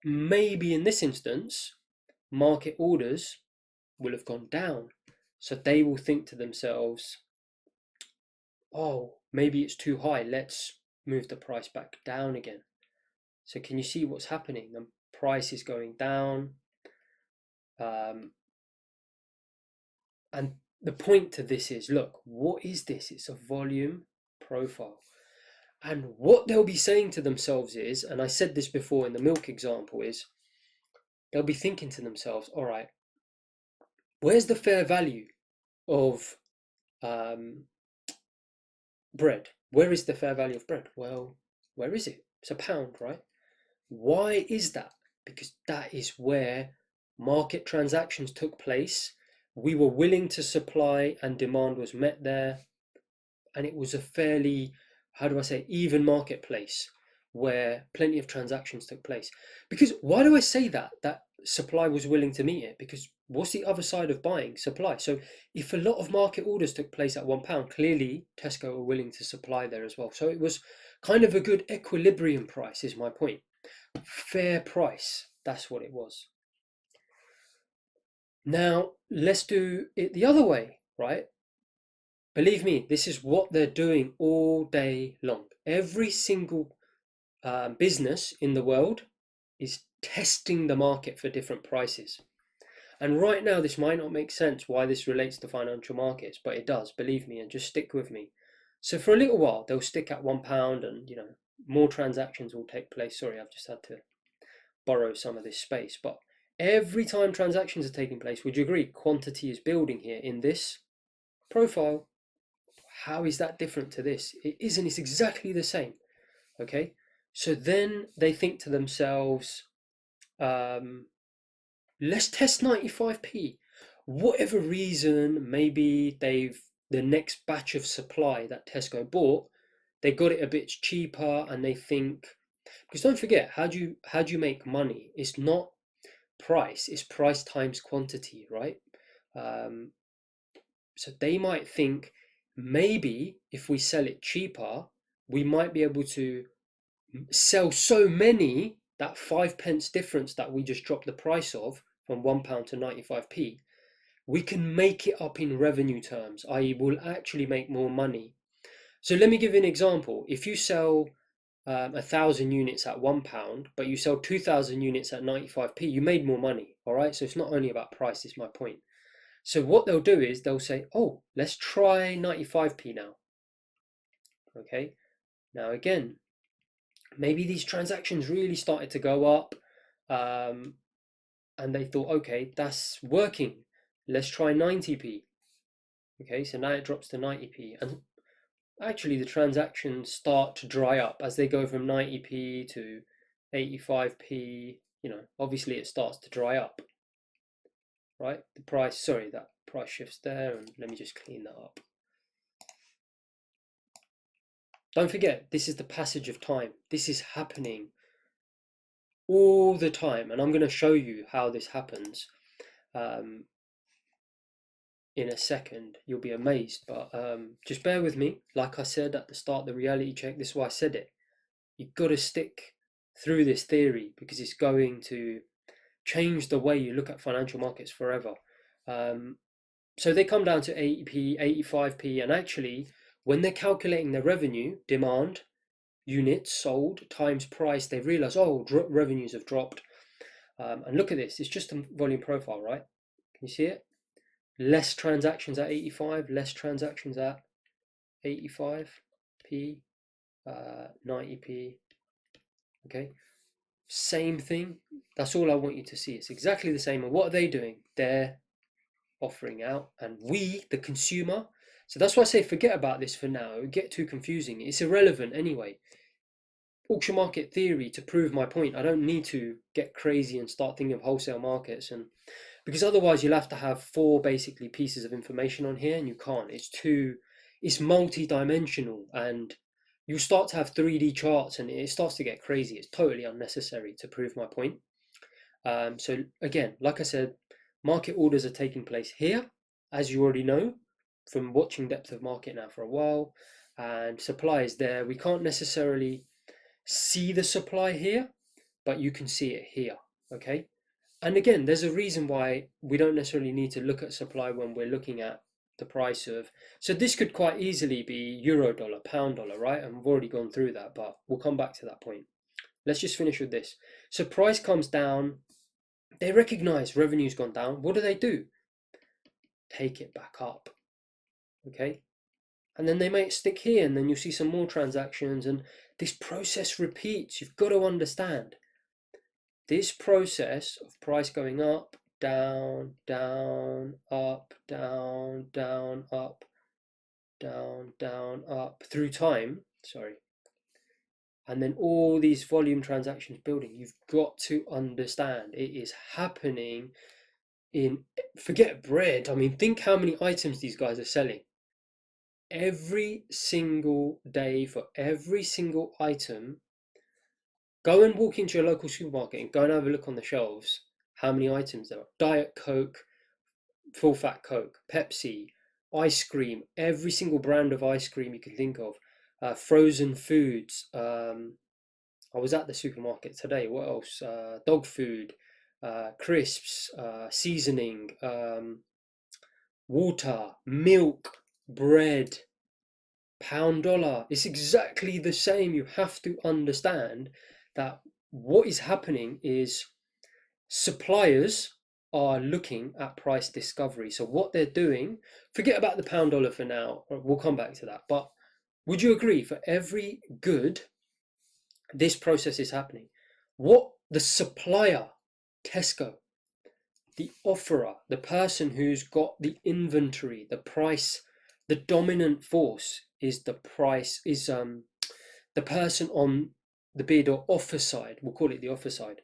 Maybe in this instance, market orders will have gone down. So they will think to themselves, oh, maybe it's too high. Let's move the price back down again. So can you see what's happening? The price is going down. And the point to this is, look, what is this? It's a volume profile. And what they'll be saying to themselves is, and I said this before in the milk example, is they'll be thinking to themselves, all right, where's the fair value of bread? Where is the fair value of bread? Well, where is it? It's £1, right? Why is that? Because that is where market transactions took place. We were willing to supply and demand was met there. And it was a fairly, how do I say, even marketplace where plenty of transactions took place. Because why do I say that? That supply was willing to meet it? Because what's the other side of buying? Supply. So if a lot of market orders took place at £1, clearly Tesco were willing to supply there as well. So it was kind of a good equilibrium price, is my point. Fair price. That's what it was. Now, let's do it the other way, right? Believe me, this is what they're doing all day long. Every single business in the world is testing the market for different prices. And right now, this might not make sense why this relates to financial markets, but it does, believe me, and just stick with me. So for a little while, they'll stick at £1 and, more transactions will take place. Sorry, I've just had to borrow some of this space. But every time transactions are taking place, would you agree, quantity is building here in this profile? How is that different to this? It isn't, it's exactly the same. Okay, so then they think to themselves, let's test 95p. Whatever reason, maybe the next batch of supply that Tesco bought, they got it a bit cheaper, and they think, because don't forget, how do you make money? It's not price, it's price times quantity, right? So they might think, maybe if we sell it cheaper, we might be able to sell so many that 5p difference that we just dropped the price of from £1 to 95p, we can make it up in revenue terms, i.e. we'll actually make more money. So let me give you an example. If you sell 1,000 units at £1, but you sell 2,000 units at 95p, you made more money, all right? So it's not only about price, is my point. So what they'll do is they'll say, oh, let's try 95p now. Okay, now again, maybe these transactions really started to go up, and they thought, okay, that's working. Let's try 90p. Okay, so now it drops to 90p. And actually the transactions start to dry up as they go from 90p to 85p. Obviously it starts to dry up. Right, the price, sorry, that price shifts there, and let me just clean that up. Don't forget, this is the passage of time. This is happening all the time, and I'm going to show you how this happens in a second. You'll be amazed, but just bear with me. Like I said at the start, the reality check, this is why I said it. You've got to stick through this theory, because it's going to change the way you look at financial markets forever. So they come down to 80p, 85p, and actually, when they're calculating their revenue, demand, units sold times price, they realize, oh, revenues have dropped. And look at this, it's just a volume profile, right? Can you see it? Less transactions at 85, less transactions at 85p, 90p. Okay, same thing. That's all I want you to see. It's exactly the same. And what are they doing? They're offering out, and we, the consumer. So that's why I say forget about this for now. It would get too confusing. It's irrelevant anyway. Auction market theory to prove my point. I don't need to get crazy and start thinking of wholesale markets, and because otherwise you'll have to have 4 basically pieces of information on here, and you can't. It's multi-dimensional, and you start to have 3D charts, and it starts to get crazy. It's totally unnecessary to prove my point. So again, like I said, Market orders are taking place here, as you already know from watching depth of market now for a while, and supply is there. We can't necessarily see the supply here, but you can see it here, okay? And again, there's a reason why we don't necessarily need to look at supply when we're looking at the price of, so this could quite easily be euro dollar, pound dollar, right? And we've already gone through that, but we'll come back to that point. Let's just finish with this. So price comes down, they recognize revenue's gone down. What do? Take it back up, okay? And then they might stick here, and then you'll see some more transactions, and this process repeats. You've got to understand this process of price going up, down, down, up, down, down, up, down, down, up through time, sorry, and then all these volume transactions building. You've got to understand it is happening in, forget bread, I mean, think how many items these guys are selling. Every single day for every single item, go and walk into your local supermarket and go and have a look on the shelves how many items there are. Diet Coke, full fat Coke, Pepsi, ice cream, every single brand of ice cream you can think of, frozen foods. I was at the supermarket today. What else? Dog food, crisps, seasoning, water, milk, bread, pound dollar. It's exactly the same. You have to understand that what is happening is suppliers are looking at price discovery. So what they're doing, forget about the pound dollar for now, we'll come back to that. But would you agree for every good, this process is happening? What the supplier, Tesco, the offerer, the person who's got the inventory, the price, the dominant force is the price, is the person on the bid or offer side. We'll call it the offer side.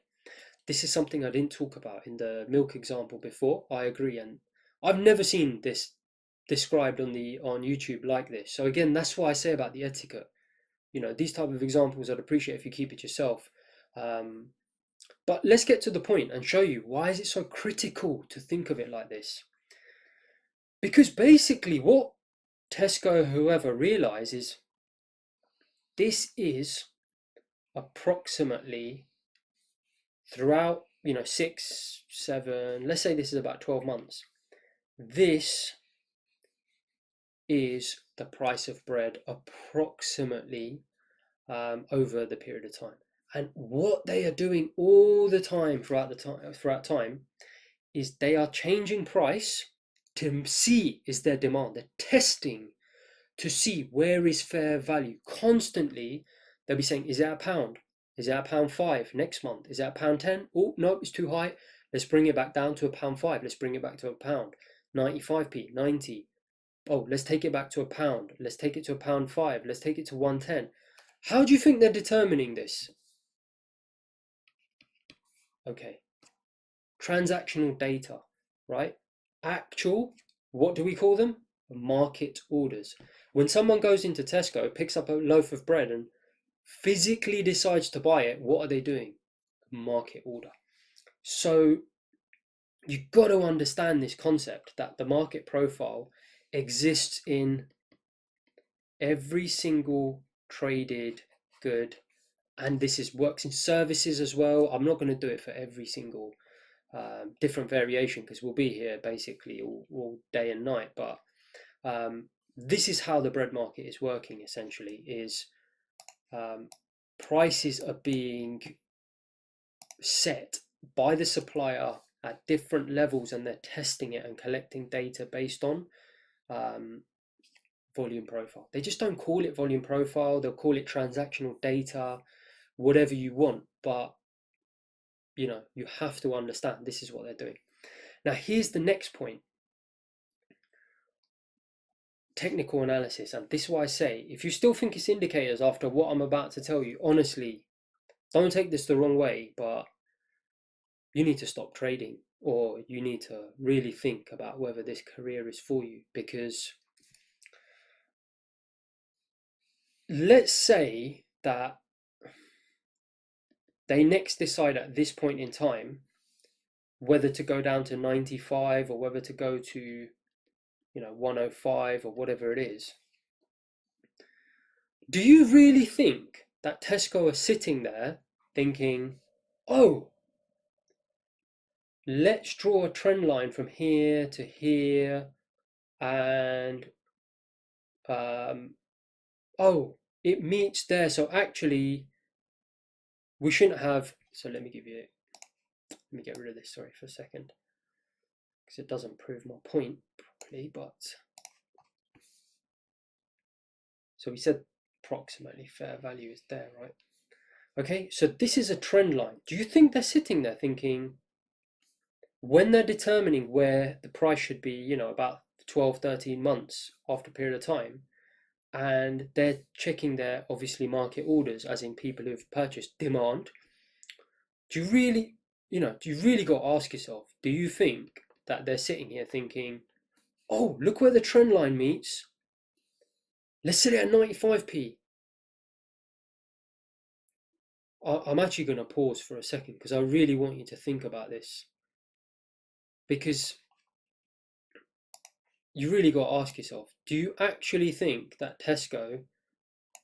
This is something I didn't talk about in the milk example before. I agree, and I've never seen this described on YouTube like this. So again, that's why I say about the etiquette. You know, these type of examples I'd appreciate if you keep it yourself. But let's get to the point and show you why is it so critical to think of it like this. Because basically what Tesco, whoever, realizes, this is approximately throughout, 6, 7, let's say this is about 12 months. This is the price of bread approximately over the period of time. And what they are doing all the time throughout time is they are changing price to see is there demand. They're testing to see where is fair value. Constantly, they'll be saying, is it a pound? Is it a £1.05 next month? Is it a £1.10? Oh, no, it's too high. Let's bring it back down to a £1.05. Let's bring it back to a pound. 95p, 90. Oh, let's take it back to a pound. Let's take it to a £1.05. Let's take it to 110. How do you think they're determining this? Okay. Transactional data, right? Actual, what do we call them? Market orders. When someone goes into Tesco, picks up a loaf of bread and physically decides to buy it, what are they doing? Market order. So you've got to understand this concept that the market profile exists in every single traded good, and this works in services as well. I'm not going to do it for every single different variation because we'll be here basically all day and night, but this is how the bread market is working essentially, is prices are being set by the supplier at different levels, and they're testing it and collecting data based on volume profile. They just don't call it volume profile, they'll call it transactional data, whatever you want, but you have to understand this is what they're doing. Now here's the next point, technical analysis. And this is why I say, if you still think it's indicators after what I'm about to tell you, honestly, don't take this the wrong way, but you need to stop trading, or you need to really think about whether this career is for you. Because let's say that they next decide at this point in time whether to go down to 95 or whether to go to 105 or whatever it is. Do you really think that Tesco are sitting there thinking, oh, let's draw a trend line from here to here, and oh, it meets there, so actually we shouldn't have. So let me get rid of this, sorry, for a second, because it doesn't prove my point properly. But so we said approximately fair value is there, right? Okay, so this is a trend line. Do you think they're sitting there thinking, when they're determining where the price should be, about 12, 13 months after a period of time, and they're checking their obviously market orders, as in people who've purchased demand, do you really got to ask yourself, do you think that they're sitting here thinking, oh, look where the trend line meets, let's sit it at 95p? I'm actually going to pause for a second because I really want you to think about this, because you really got to ask yourself, do you actually think that Tesco,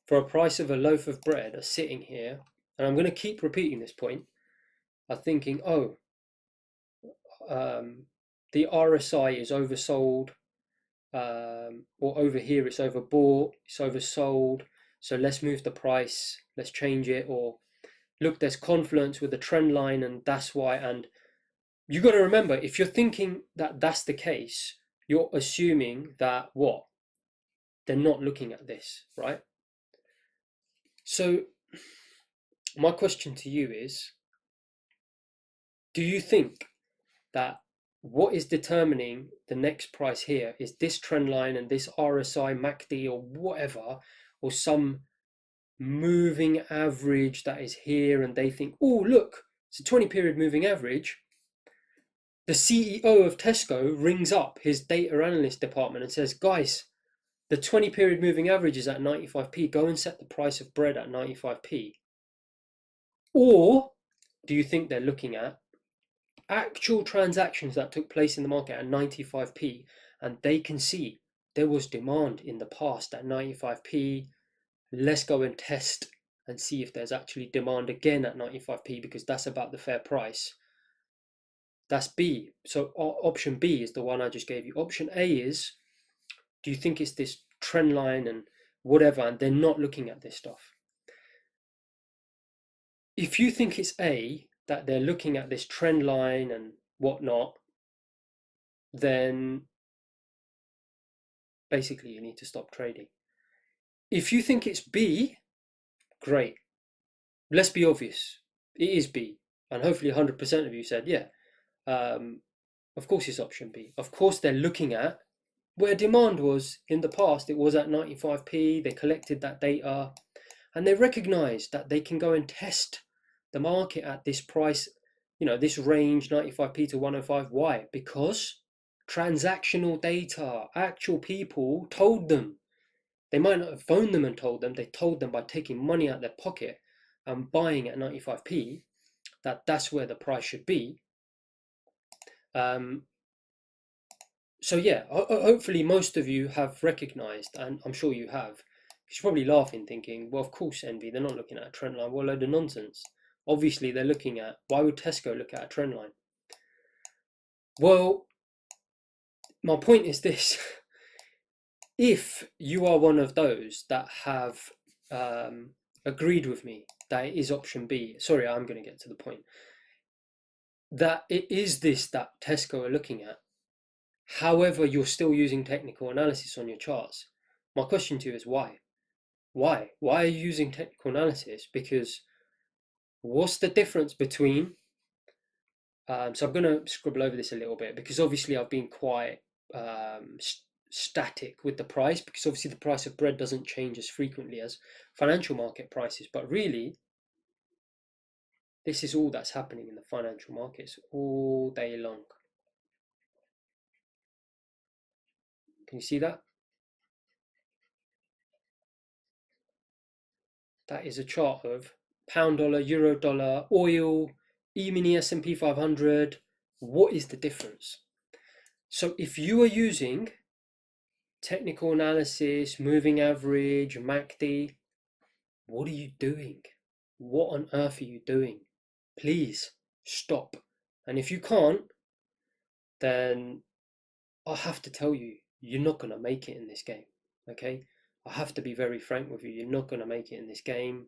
for a price of a loaf of bread, are sitting here, and I'm going to keep repeating this point, are thinking, oh, the RSI is oversold, or over here it's overbought, it's oversold, so let's move the price, let's change it, or look, there's confluence with the trend line and that's why. And you got to remember, if you're thinking that that's the case, you're assuming that what? They're not looking at this, right? So my question to you is, do you think that what is determining the next price here is this trend line and this RSI, MACD, or whatever, or some moving average that is here, and they think, oh, look, it's a 20-period moving average. The CEO of Tesco rings up his data analyst department and says, guys, the 20-period moving average is at 95p. Go and set the price of bread at 95p. Or do you think they're looking at actual transactions that took place in the market at 95p, and they can see there was demand in the past at 95p? Let's go and test and see if there's actually demand again at 95p, because that's about the fair price. That's B. So option B is the one I just gave you. Option A is, do you think it's this trend line and whatever, and they're not looking at this stuff? If you think it's A, that they're looking at this trend line and whatnot, then basically you need to stop trading. If you think it's B, great. Let's be obvious. It is B. And hopefully 100% of you said, yeah, of course it's option B. Of course they're looking at where demand was in the past. It was at 95p. They collected that data and they recognized that they can go and test the market at this price, this range, 95p to 105. Why? Because transactional data, actual people told them. They might not have phoned them and told them. They told them by taking money out of their pocket and buying at 95p that that's where the price should be. So yeah, hopefully most of you have recognized, and I'm sure you have. You're probably laughing, thinking, well, of course, Envy, they're not looking at a trend line. What a load of nonsense. Obviously, they're looking at, why would Tesco look at a trend line? Well, my point is this. If you are one of those that have agreed with me that it is option B, sorry, I'm going to get to the point, that it is this that Tesco are looking at, however, you're still using technical analysis on your charts, my question to you is why? Why are you using technical analysis? Because what's the difference between, so I'm going to scribble over this a little bit, because obviously I've been quite static with the price, because obviously the price of bread doesn't change as frequently as financial market prices, but really this is all that's happening in the financial markets all day long. Can you see that? That is a chart of pound dollar, euro dollar, oil, E-mini S&P 500, What is the difference? So if you are using technical analysis, moving average, MACD, what are you doing? What on earth are you doing? Please stop. And if you can't, then I have to tell you, you're not going to make it in this game. Okay? I have to be very frank with you. You're not going to make it in this game,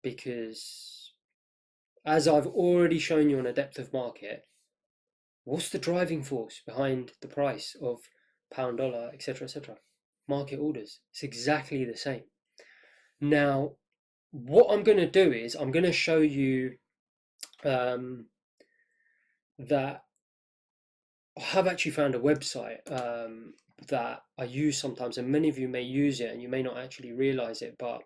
because, as I've already shown you on a depth of market, what's the driving force behind the price of pound, dollar, etc., etc.? Market orders. It's exactly the same. Now, what I'm going to do is I'm going to show you that I have actually found a website that I use sometimes, and many of you may use it and you may not actually realize it, but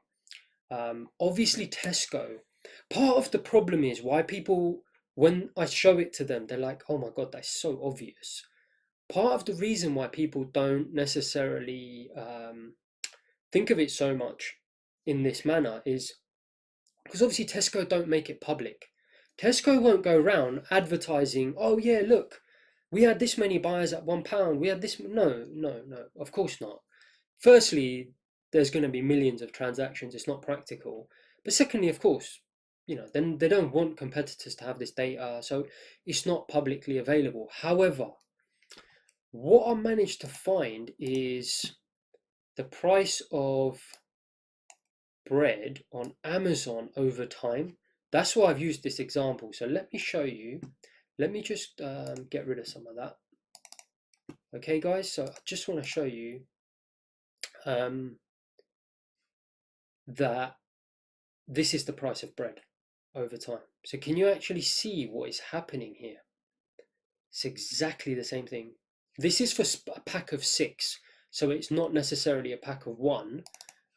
obviously Tesco, part of the problem is why people, when I show it to them, they're like, oh my God, that's so obvious. Part of the reason why people don't necessarily think of it so much in this manner is because obviously Tesco don't make it public. Tesco won't go around advertising, oh yeah, look, we had this many buyers at £1. We had this. No, no, no, of course not. Firstly, there's going to be millions of transactions. It's not practical. But secondly, of course, then they don't want competitors to have this data, so it's not publicly available. However, what I managed to find is the price of bread on Amazon over time. That's why I've used this example. So let me show you. Let me just get rid of some of that. Okay, guys, so I just want to show you that this is the price of bread over time. So can you actually see what is happening here? It's exactly the same thing. This is for a pack of 6, so it's not necessarily a pack of 1.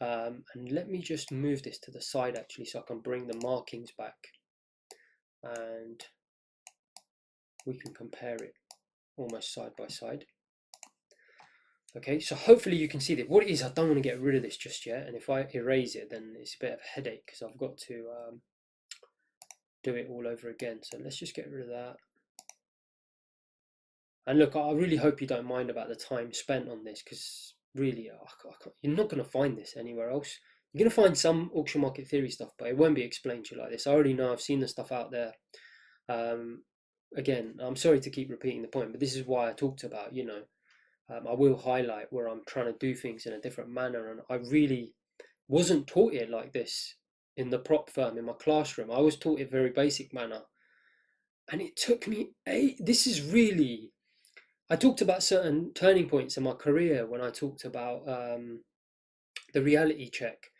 And let me just move this to the side actually, so I can bring the markings back and we can compare it almost side by side. Okay, so hopefully you can see that. What it is, I don't want to get rid of this just yet, and if I erase it, then it's a bit of a headache because I've got to do it all over again. So let's just get rid of that. And look, I really hope you don't mind about the time spent on this, because really, you're not going to find this anywhere else. You're going to find some auction market theory stuff, but it won't be explained to you like this. I already know, I've seen the stuff out there. Again, I'm sorry to keep repeating the point, but this is why I talked about, I will highlight where I'm trying to do things in a different manner. And I really wasn't taught it like this in the prop firm, in my classroom. I was taught it very basic manner. And it took me this is really, I talked about certain turning points in my career when I talked about the reality check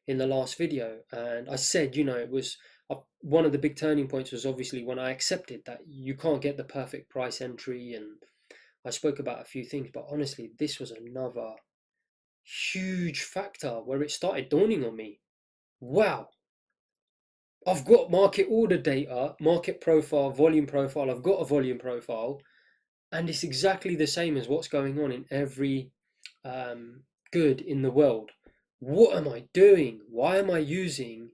in the last video. And I said, it was one of the big turning points was obviously when I accepted that you can't get the perfect price entry. And I spoke about a few things, but honestly, this was another huge factor where it started dawning on me. Wow, I've got market order data, market profile, volume profile. I've got a volume profile, and it's exactly the same as what's going on in every good in the world. What am I doing? Why am I using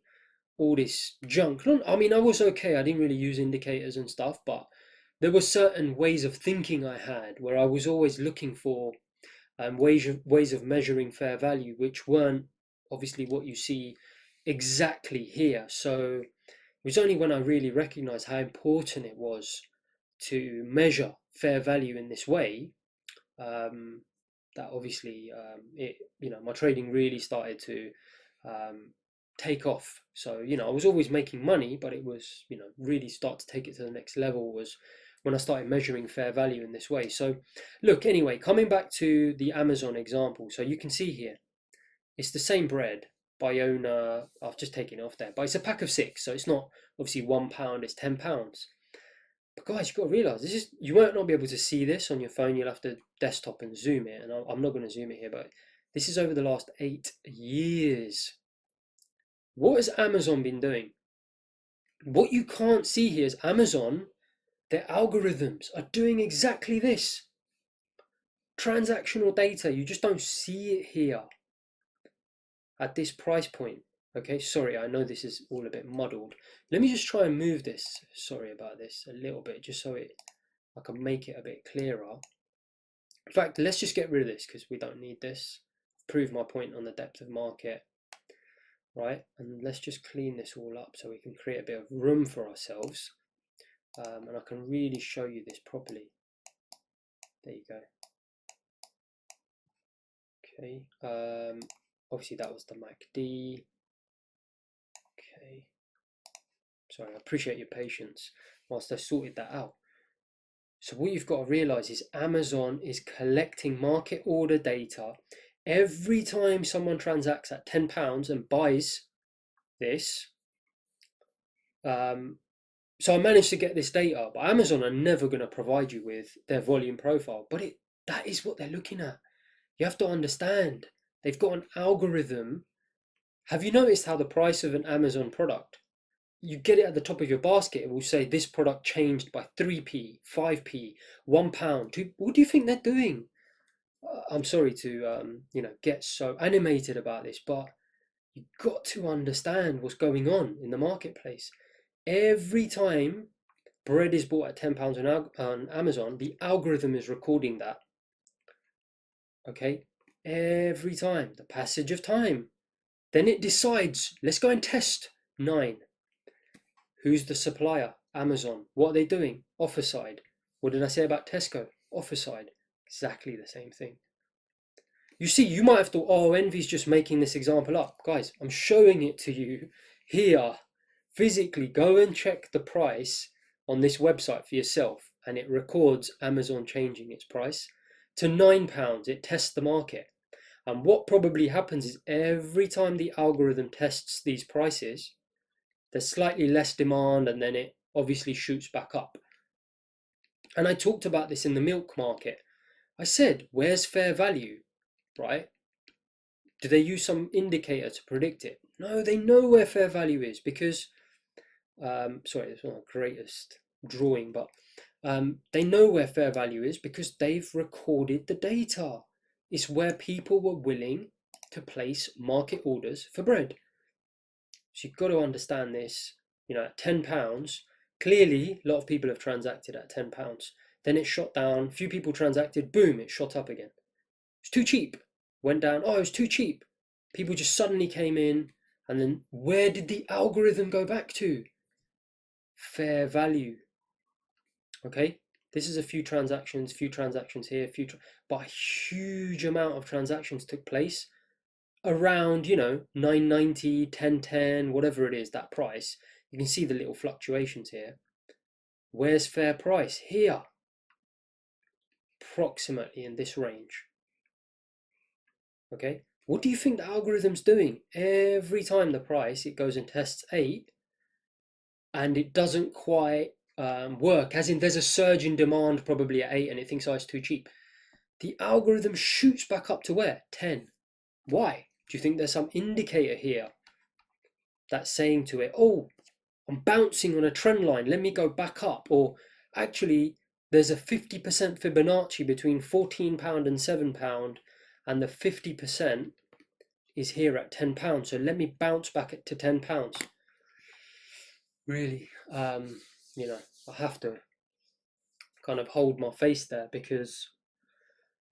all this junk? I mean, I was okay. I didn't really use indicators and stuff, but there were certain ways of thinking I had where I was always looking for ways of measuring fair value, which weren't obviously what you see exactly here. So it was only when I really recognized how important it was to measure fair value in this way, that obviously my trading really started to take off. So I was always making money, but it was really start to take it to the next level was when I started measuring fair value in this way. So look, anyway, coming back to the Amazon example, so you can see here it's the same bread by owner. I've just taken it off there, but it's a pack of 6, so it's not obviously £1, it's £10. But guys, you've got to realize you might not be able to see this on your phone. You'll have to desktop and zoom it, and I'm not going to zoom it here, but this is over the last 8 years. What has Amazon been doing? What you can't see here is Amazon, their algorithms are doing exactly this. Transactional data, you just don't see it here at this price point. Okay, sorry, I know this is all a bit muddled. Let me just try and move this, sorry about this, a little bit, just so I can make it a bit clearer. In fact, let's just get rid of this because we don't need this. Prove my point on the depth of market, right? And let's just clean this all up so we can create a bit of room for ourselves. And I can really show you this properly. There you go. Okay, obviously that was the MACD. Okay, sorry, I appreciate your patience whilst I sorted that out. So what you've got to realize is Amazon is collecting market order data every time someone transacts at £10 and buys this. So I managed to get this data, but Amazon are never going to provide you with their volume profile. But that is what they're looking at. You have to understand, they've got an algorithm. Have you noticed how the price of an Amazon product, you get it at the top of your basket, it will say this product changed by 3p, 5p, £1, 2. What do you think they're doing? I'm sorry to get so animated about this, but you've got to understand what's going on in the marketplace. Every time bread is bought at £10 on Amazon, the algorithm is recording that. Okay, every time, the passage of time. Then it decides, let's go and test 9. Who's the supplier? Amazon. What are they doing? Offer side. What did I say about Tesco? Offer side. Exactly the same thing. You see, you might have thought, oh, Envy's just making this example up. Guys, I'm showing it to you here. Physically, go and check the price on this website for yourself, and it records Amazon changing its price to £9. It tests the market. And what probably happens is every time the algorithm tests these prices, there's slightly less demand, and then it obviously shoots back up. And I talked about this in the milk market. I said, where's fair value, right? Do they use some indicator to predict it? No, they know where fair value is because, sorry, it's not the greatest drawing, but they know where fair value is because they've recorded the data. It's where people were willing to place market orders for bread. So you've got to understand this. At £10, clearly a lot of people have transacted at £10. Then it shot down, few people transacted, boom, it shot up again. It's too cheap. Went down, oh, it was too cheap. People just suddenly came in, and then where did the algorithm go back to? Fair value. Okay, this is a few transactions here, but a huge amount of transactions took place around, 9.90, 10.10, whatever it is, that price. You can see the little fluctuations here. Where's fair price? Here, approximately in this range. Okay, what do you think the algorithm's doing? Every time the price, it goes and tests 8, and it doesn't quite work, as in there's a surge in demand probably at 8 and it thinks, oh, it's too cheap. The algorithm shoots back up to where? 10. Why? Do you think there's some indicator here that's saying to it, oh, I'm bouncing on a trend line, let me go back up? Or actually, there's a 50% Fibonacci between £14 and £7, and the 50% is here at £10, so let me bounce back to £10. Really, I have to kind of hold my face there because,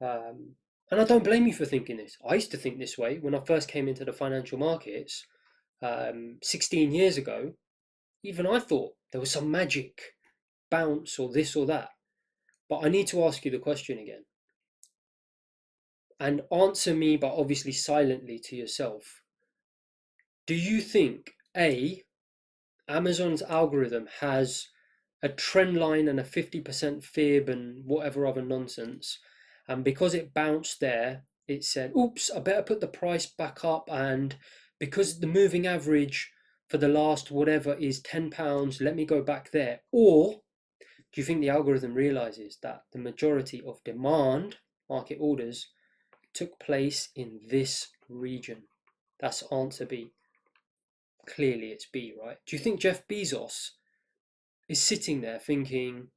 and I don't blame you for thinking this. I used to think this way when I first came into the financial markets 16 years ago. Even I thought there was some magic bounce or this or that. But I need to ask you the question again. And answer me, but obviously silently to yourself. Do you think, A, Amazon's algorithm has a trend line and a 50% fib and whatever other nonsense, and because it bounced there, it said, oops, I better put the price back up, and because the moving average for the last whatever is £10, let me go back there? Or do you think the algorithm realizes that the majority of demand, market orders, took place in this region? That's answer B. Clearly it's B, right? Do you think Jeff Bezos is sitting there thinking,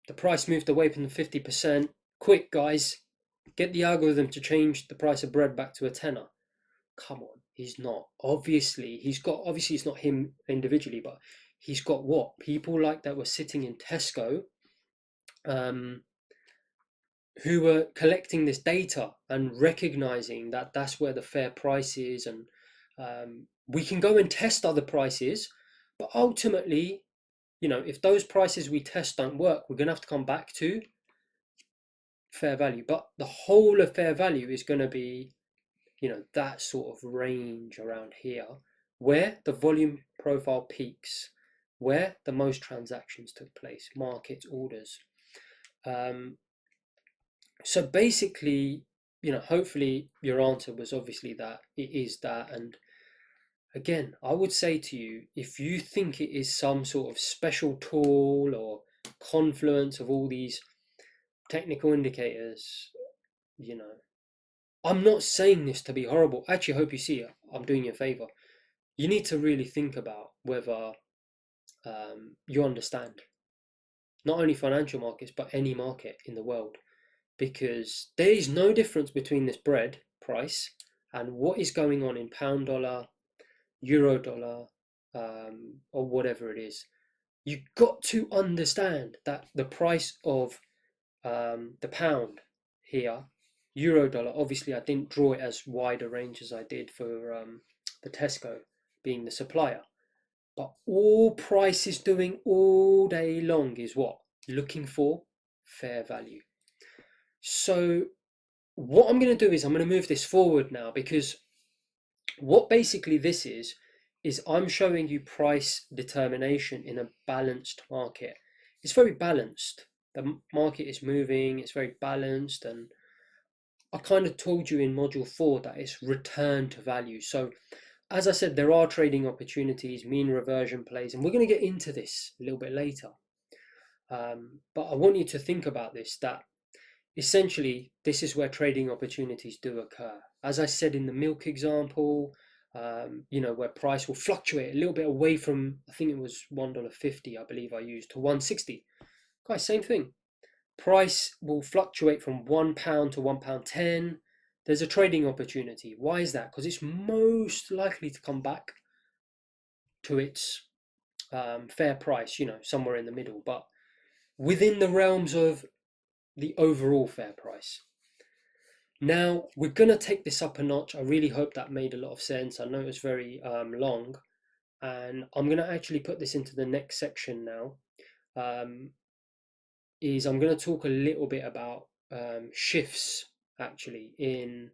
the price moved away from the 50%, quick guys, get the algorithm to change the price of bread back to a tenner? come on, he's not. Obviously, obviously it's not him individually, but he's got what? People like that were sitting in Tesco, um, who were collecting this data and recognizing that that's where the fair price is, and we can go and test other prices, but ultimately, if those prices we test don't work, we're going to have to come back to fair value. But the whole of fair value is going to be, that sort of range around here, where the volume profile peaks, where the most transactions took place, market orders. So basically, hopefully your answer was obviously that it is that. And again, I would say to you, if you think it is some sort of special tool or confluence of all these technical indicators, I'm not saying this to be horrible. I actually hope you see it. I'm doing you a favor. You need to really think about whether you understand not only financial markets, but any market in the world. Because there is no difference between this bread price and what is going on in pound dollar, euro dollar, or whatever it is. You've got to understand that the price of the pound here, euro dollar, obviously I didn't draw it as wide a range as I did for the Tesco being the supplier. But all price is doing all day long is what? Looking for fair value. So what I'm going to do is I'm going to move this forward now, because what basically this is I'm showing you price determination in a balanced market. It's very balanced. The market is moving, it's very balanced, and I kind of told you in module 4 that it's return to value. So as I said, there are trading opportunities, mean reversion plays, and we're going to get into this a little bit later. But I want you to think about this, that essentially this is where trading opportunities do occur. As I said in the milk example, where price will fluctuate a little bit away from, I think it was $1.50, I believe I used, to 160. Guys, same thing. Price will fluctuate from £1 to £1.10. There's a trading opportunity. Why is that? Because it's most likely to come back to its fair price, somewhere in the middle, but within the realms of the overall fair price. Now, we're going to take this up a notch. I really hope that made a lot of sense. I know it was very long, and I'm going to actually put this into the next section now. I'm going to talk a little bit about shifts actually in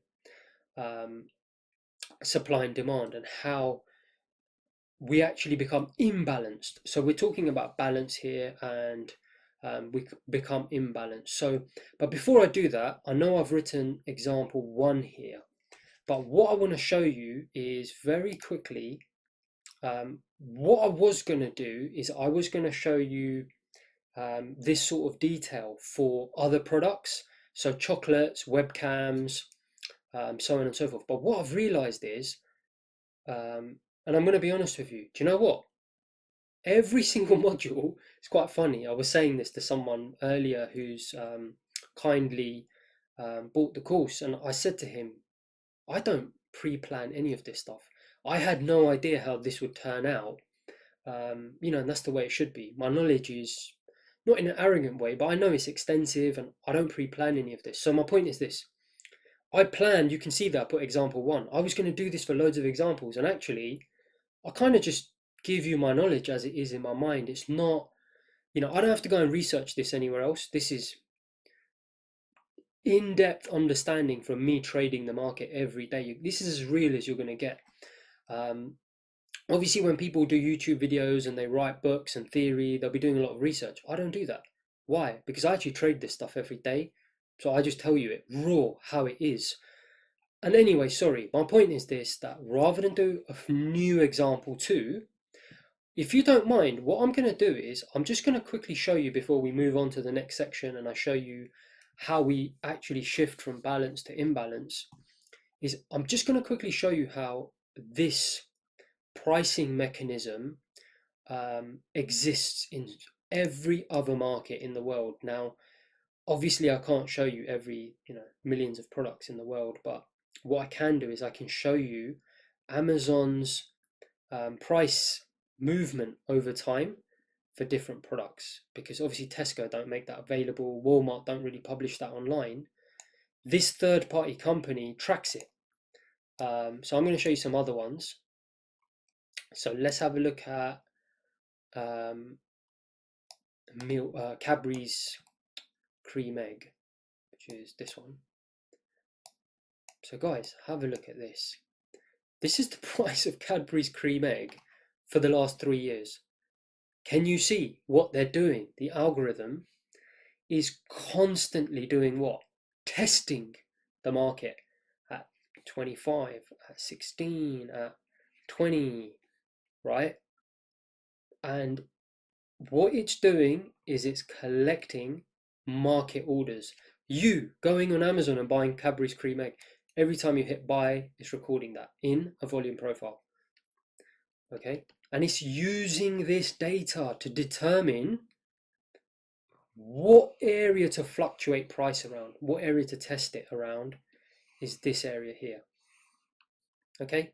supply and demand, and how we actually become imbalanced. So we're talking about balance here, and we become imbalanced. So, but before I do that, I know I've written example 1 here, but what I want to show you is very quickly, what I was going to do is I was going to show you this sort of detail for other products, so chocolates, webcams, so on and so forth. But what I've realized is, and I'm going to be honest with you, do you know what? Every single module, it's quite funny. I was saying this to someone earlier who's kindly bought the course, and I said to him, I don't pre-plan any of this stuff. I had no idea how this would turn out, and that's the way it should be. My knowledge is not in an arrogant way, but I know it's extensive, and I don't pre-plan any of this. So my point is this. I planned, you can see that I put example 1. I was going to do this for loads of examples, and actually, I kind of just give you my knowledge as it is in my mind. It's not, I don't have to go and research this anywhere else. This is in-depth understanding from me trading the market every day. This is as real as you're going to get. Obviously, when people do YouTube videos and they write books and theory, they'll be doing a lot of research. I don't do that. Why? Because I actually trade this stuff every day. So I just tell you it raw, how it is. And anyway, sorry, my point is this, that rather than do a new example 2, if you don't mind, what I'm going to do is I'm just going to quickly show you before we move on to the next section, and I show you how we actually shift from balance to imbalance, is I'm just going to quickly show you how this pricing mechanism exists in every other market in the world. Now, obviously I can't show you every, millions of products in the world, but what I can do is I can show you Amazon's price movement over time for different products, because obviously Tesco don't make that available, Walmart don't really publish that online. This third-party company tracks it. So I'm going to show you some other ones. So let's have a look at Cadbury's cream egg, which is this one. So guys, have a look at this. This is the price of Cadbury's cream egg for the last 3 years. Can you see what they're doing? The algorithm is constantly doing what? Testing the market at 25, at 16, at 20, right? And what it's doing is it's collecting market orders. You going on Amazon and buying Cadbury's cream egg, every time you hit buy, it's recording that in a volume profile. Okay, and it's using this data to determine what area to fluctuate price around, what area to test it around is this area here. Okay,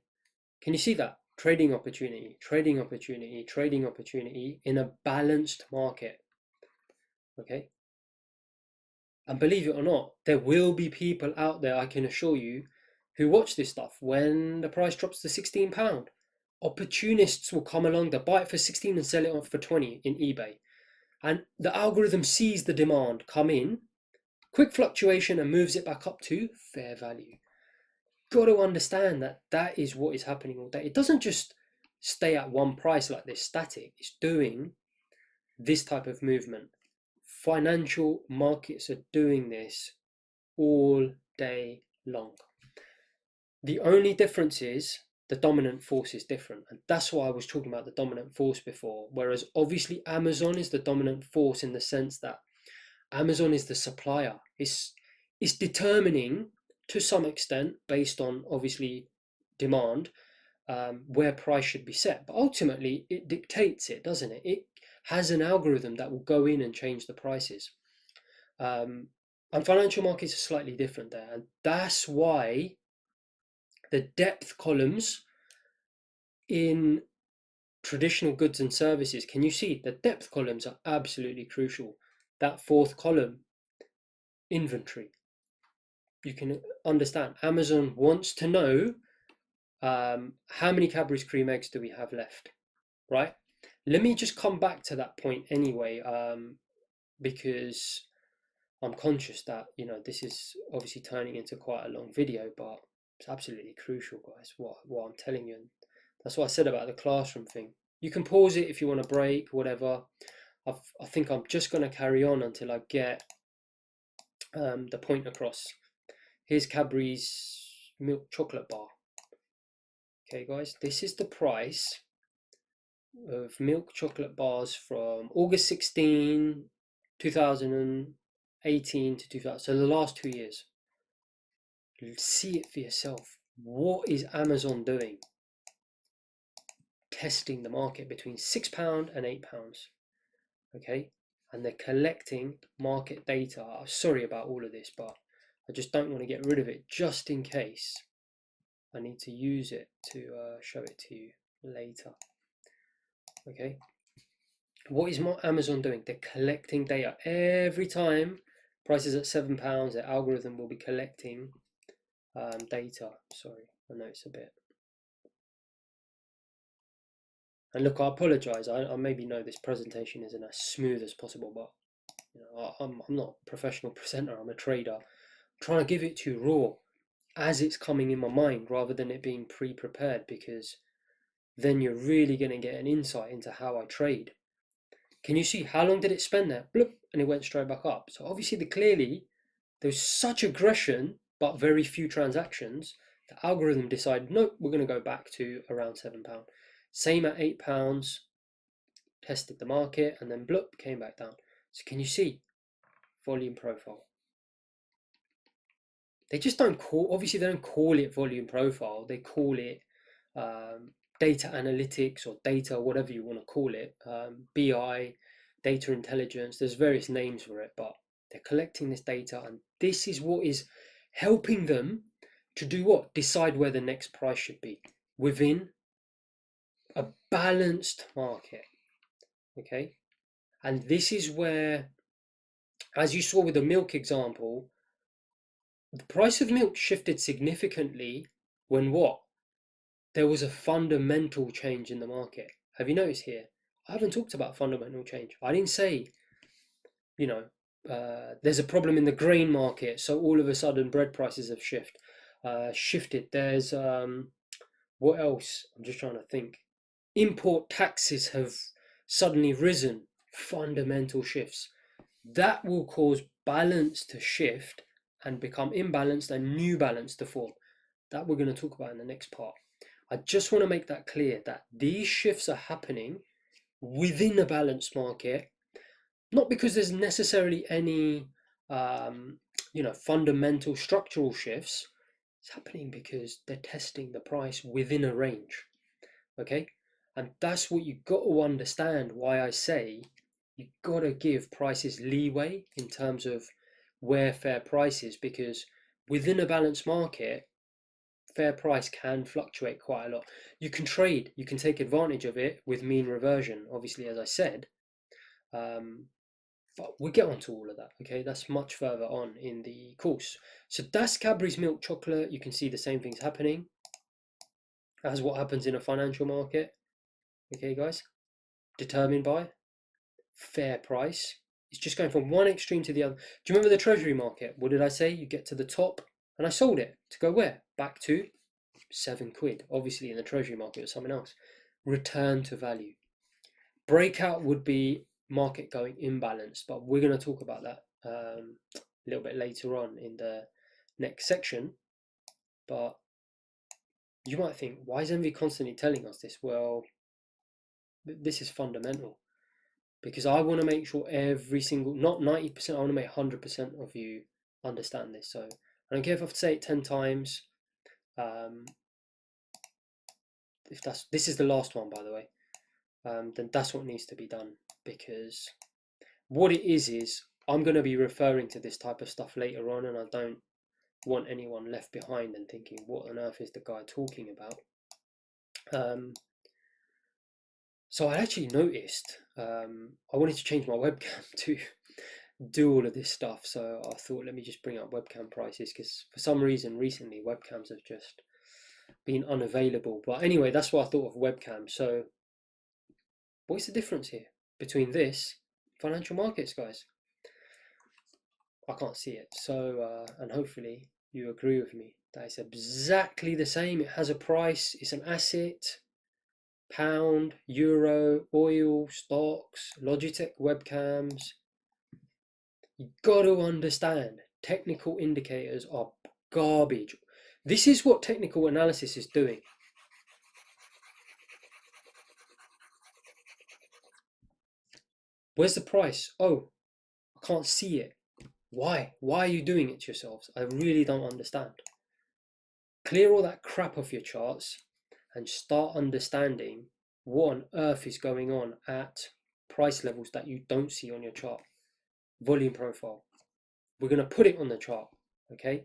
can you see that? Trading opportunity, trading opportunity, trading opportunity in a balanced market. Okay, and believe it or not, there will be people out there, I can assure you, who watch this stuff when the price drops to £16. Opportunists will come along, they'll buy it for 16 and sell it on for 20 in eBay. And the algorithm sees the demand come in, quick fluctuation, and moves it back up to fair value. Got to understand that that is what is happening all day. It doesn't just stay at one price like this static. It's doing this type of movement. Financial markets are doing this all day long. The only difference is the dominant force is different, and that's why I was talking about the dominant force before. Whereas obviously Amazon is the dominant force in the sense that Amazon is the supplier. It's determining to some extent, based on obviously demand, where price should be set. But ultimately it dictates it, doesn't it? It has an algorithm that will go in and change the prices. And financial markets are slightly different there, and that's why the depth columns in traditional goods and services, can you see the depth columns are absolutely crucial? That fourth column, inventory. You can understand Amazon wants to know how many Cadbury's cream eggs do we have left, right? Let me just come back to that point anyway, because I'm conscious that, you know, this is obviously turning into quite a long video, but it's absolutely crucial, guys, what I'm telling you. And that's what I said about the classroom thing. You can pause it if you want to break, whatever. I think I'm just going to carry on until I get the point across. Here's Cadbury's milk chocolate bar. Okay, guys, this is the price of milk chocolate bars from August 16, 2018 to 2000, so the last 2 years. See it for yourself. What is Amazon doing? Testing the market between £6 and £8. Okay, and they're collecting market data. I'm sorry about all of this, but I just don't want to get rid of it just in case I need to use it to show it to you later. Okay, what is Amazon doing? They're collecting data every time price is at £7. Their algorithm will be collecting data. Sorry, I know it's a bit. And look, I apologize. I maybe know this presentation isn't as smooth as possible, but you know, I'm not a professional presenter. I'm a trader. I'm trying to give it to you raw as it's coming in my mind, rather than it being pre-prepared, because then you're really going to get an insight into how I trade. Can you see how long did it spend there? Bloop, and it went straight back up. So obviously, clearly there's such aggression, but very few transactions. The algorithm decided, nope, we're going to go back to around £7. Same at £8, tested the market, and then bloop, came back down. So can you see volume profile? They just don't call, obviously they don't call it volume profile, they call it data analytics or data, whatever you want to call it, BI, data intelligence, there's various names for it, but they're collecting this data, and this is what is helping them to do what? Decide where the next price should be within a balanced market. Okay, and this is where, as you saw with the milk example, the price of milk shifted significantly when what? There was a fundamental change in the market. Have you noticed here? I haven't talked about fundamental change. I didn't say, you know, there's a problem in the grain market, so all of a sudden bread prices have shifted. There's what else? I'm just trying to think. Import taxes have suddenly risen. Fundamental shifts that will cause balance to shift and become imbalanced and new balance to form. That we're going to talk about in the next part. I just want to make that clear that these shifts are happening within a balanced market, not because there's necessarily any fundamental structural shifts. It's happening because they're testing the price within a range. Okay, and that's what you've got to understand, why I say you've got to give prices leeway in terms of where fair price is, because within a balanced market, fair price can fluctuate quite a lot. You can trade, you can take advantage of it with mean reversion, obviously, as I said. But we'll get onto all of that, okay? That's much further on in the course. So that's Cadbury's milk chocolate. You can see the same things happening as what happens in a financial market. Okay, guys? Determined by fair price. It's just going from one extreme to the other. Do you remember the treasury market? What did I say? You get to the top, and I sold it to go where? Back to £7. Obviously, in the treasury market or something else. Return to value. Breakout would be market going imbalanced, but we're going to talk about that a little bit later on in the next section. But you might think, why is Envy constantly telling us this? Well, this is fundamental, because I want to make sure every single, not 90%, I want to make 100% of you understand this. So I don't care if I have to say it 10 times. If this is the last one, by the way, then that's what needs to be done, because what it is I'm going to be referring to this type of stuff later on, and I don't want anyone left behind and thinking, what on earth is the guy talking about? So I actually noticed I wanted to change my webcam to do all of this stuff, so I thought, let me just bring up webcam prices, because for some reason recently webcams have just been unavailable. But anyway, that's what I thought of webcam. So what's the difference here between this financial markets, guys? I can't see it, so and hopefully you agree with me that it's exactly the same. It has a price, it's an asset. Pound, euro, oil, stocks, Logitech webcams. You got to understand, technical indicators are garbage. This is what technical analysis is doing. Where's the price? Oh, I can't see it. Why? Why are you doing it to yourselves? I really don't understand. Clear all that crap off your charts and start understanding what on earth is going on at price levels that you don't see on your chart. Volume profile. We're going to put it on the chart, okay?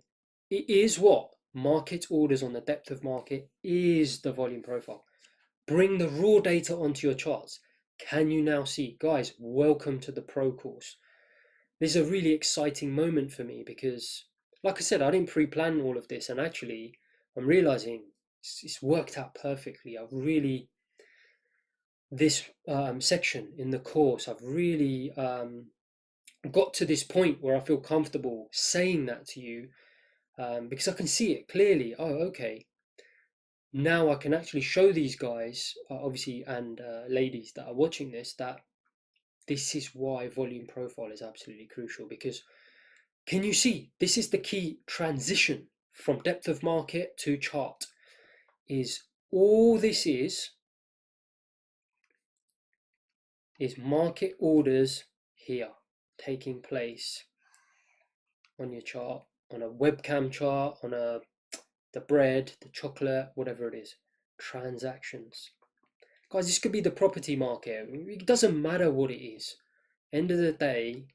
It is what? Market orders on the depth of market is the volume profile. Bring the raw data onto your charts. Can you now see? Guys, welcome to the pro course. This is a really exciting moment for me because, like I said, I didn't pre-plan all of this, and actually I'm realizing it's worked out perfectly. This section in the course, I've really got to this point where I feel comfortable saying that to you, because I can see it clearly. Oh, okay. Now I can actually show these guys, obviously, and ladies that are watching this, that this is why volume profile is absolutely crucial. Because can you see, this is the key transition from depth of market to chart. Is all this is market orders here taking place on your chart, on a webcam chart, on the bread, the chocolate, whatever it is. Transactions. Guys, this could be the property market. It doesn't matter what it is. End of the day,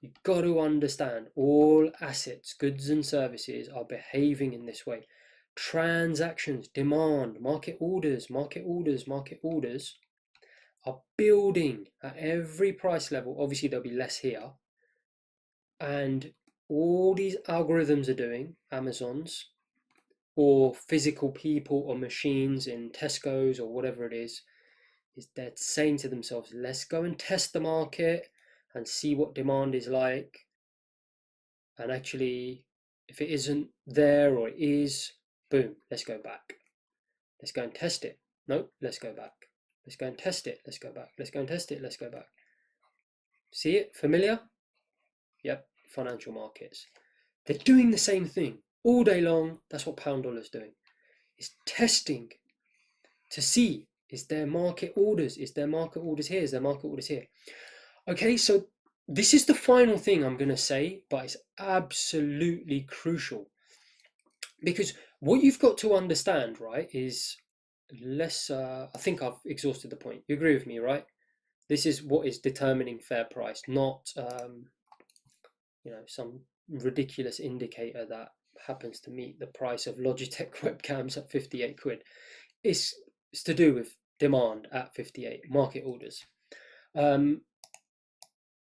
You've got to understand all assets, goods and services are behaving in this way. Transactions, demand, market orders are building at every price level. Obviously, there'll be less here. And all these algorithms are doing, Amazon's, or physical people or machines in Tesco's or whatever it is they're saying to themselves, let's go and test the market and see what demand is like. And actually, if it isn't there or it is, boom, let's go back. Let's go and test it. Nope, let's go back. Let's go and test it. Let's go back. Let's go and test it. Let's go back. See it? Familiar? Yep, financial markets. They're doing the same thing all day long. That's what pound dollar's doing. It's testing to see, is there market orders? Is there market orders here? Is there market orders here? Okay, so this is the final thing I'm going to say, but it's absolutely crucial. Because what you've got to understand, right, is I think I've exhausted the point. You agree with me, right? This is what is determining fair price, not some ridiculous indicator that happens to meet the price of Logitech webcams at 58 quid. It's to do with demand at 58, market orders.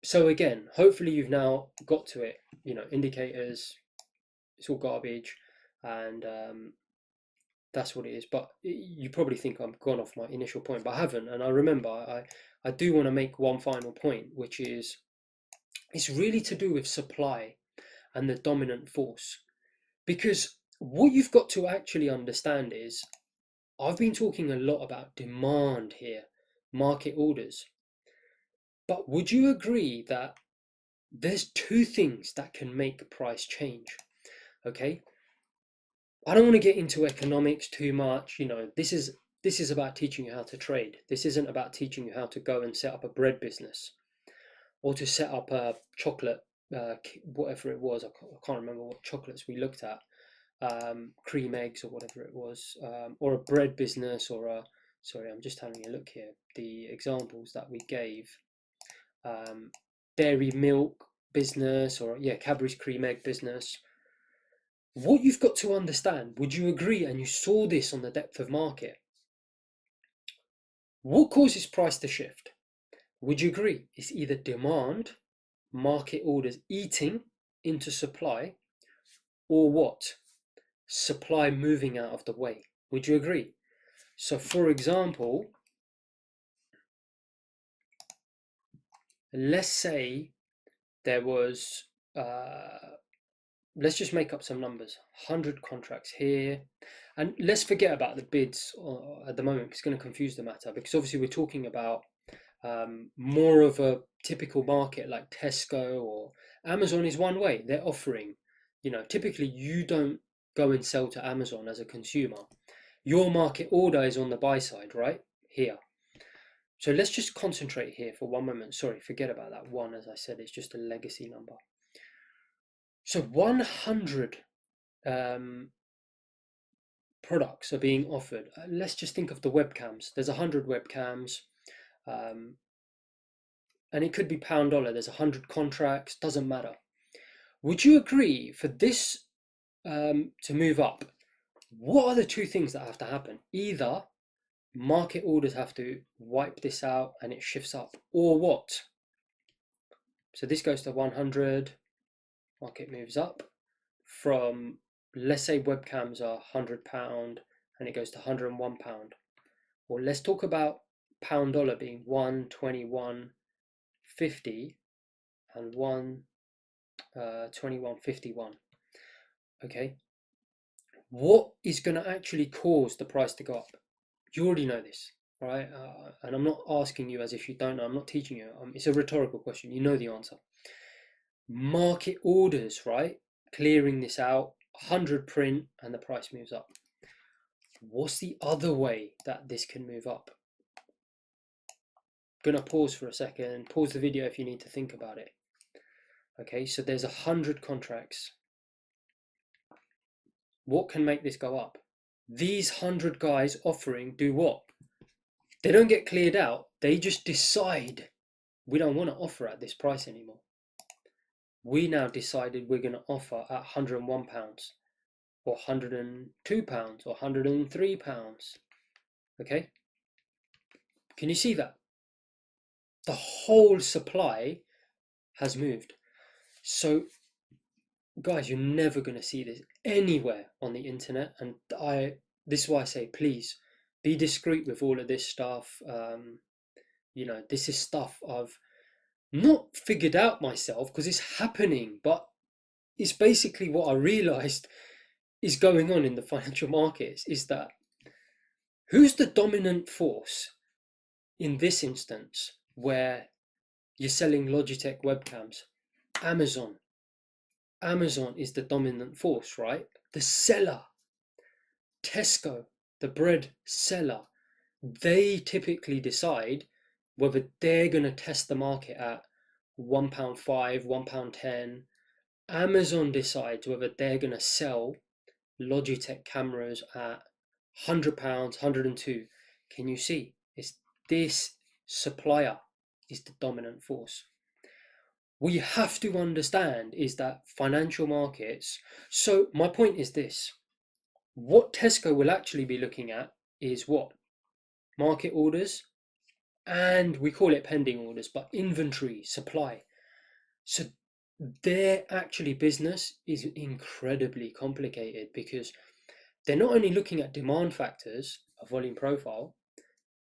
So again, hopefully you've now got to it. Indicators, it's all garbage, and that's what it is. But you probably think I'm gone off my initial point, but I haven't. And I remember I do want to make one final point, which is it's really to do with supply and the dominant force. Because what you've got to actually understand is, I've been talking a lot about demand here, market orders. But would you agree that there's two things that can make price change? Okay, I don't want to get into economics too much. This is about teaching you how to trade. This isn't about teaching you how to go and set up a bread business or to set up a chocolate, whatever it was. I can't remember what chocolates we looked at, cream eggs or whatever it was, or a bread business sorry, I'm just having a look here. The examples that we gave, dairy milk business, or Cadbury's cream egg business. What you've got to understand, would you agree, and you saw this on the depth of market, what causes price to shift? Would you agree? It's either demand, market orders eating into supply, or what? Supply moving out of the way. Would you agree? So for example, let's say there was, let's just make up some numbers, 100 contracts here. And let's forget about the bids at the moment, because it's going to confuse the matter. Because obviously we're talking about more of a typical market like Tesco or Amazon is one way. They're offering, typically you don't go and sell to Amazon as a consumer. Your market order is on the buy side, right? Here. So let's just concentrate here for one moment. Sorry, forget about that one. As I said, it's just a legacy number. So 100 products are being offered. Let's just think of the webcams. There's 100 webcams, and it could be pound dollar. There's 100 contracts, doesn't matter. Would you agree for this to move up? What are the two things that have to happen? Either market orders have to wipe this out and it shifts up, or what? So this goes to 100, market moves up from, let's say webcams are £100 and it goes to £101. Or let's talk about pound dollar being 121.50 and 121.51. Okay, what is going to actually cause the price to go up? You already know this, right? And I'm not asking you as if you don't know. I'm not teaching you. It's a rhetorical question. You know the answer. Market orders, right? Clearing this out, 100 print, and the price moves up. What's the other way that this can move up? Gonna pause for a second. Pause the video if you need to think about it. Okay, so there's 100 contracts. What can make this go up? These 100 guys offering do what? They don't get cleared out. They just decide we don't want to offer at this price anymore. We now decided we're going to offer at £101 or £102 or £103. Okay, can you see that? The whole supply has moved. So guys, you're never going to see this anywhere on the internet, and this is why I say, please be discreet with all of this stuff. This is stuff I've not figured out myself because it's happening, but it's basically what I realized is going on in the financial markets, is that who's the dominant force in this instance where you're selling Logitech webcams? Amazon. Amazon is the dominant force, right? The seller, Tesco, the bread seller, they typically decide whether they're going to test the market at £1.5, £1.10. Amazon decides whether they're going to sell Logitech cameras at £100, 102. Can you see? It's this supplier is the dominant force. What you have to understand is that financial markets. So my point is this: what Tesco will actually be looking at is what? Market orders, and we call it pending orders, but inventory, supply. So their actually business is incredibly complicated because they're not only looking at demand factors, a volume profile,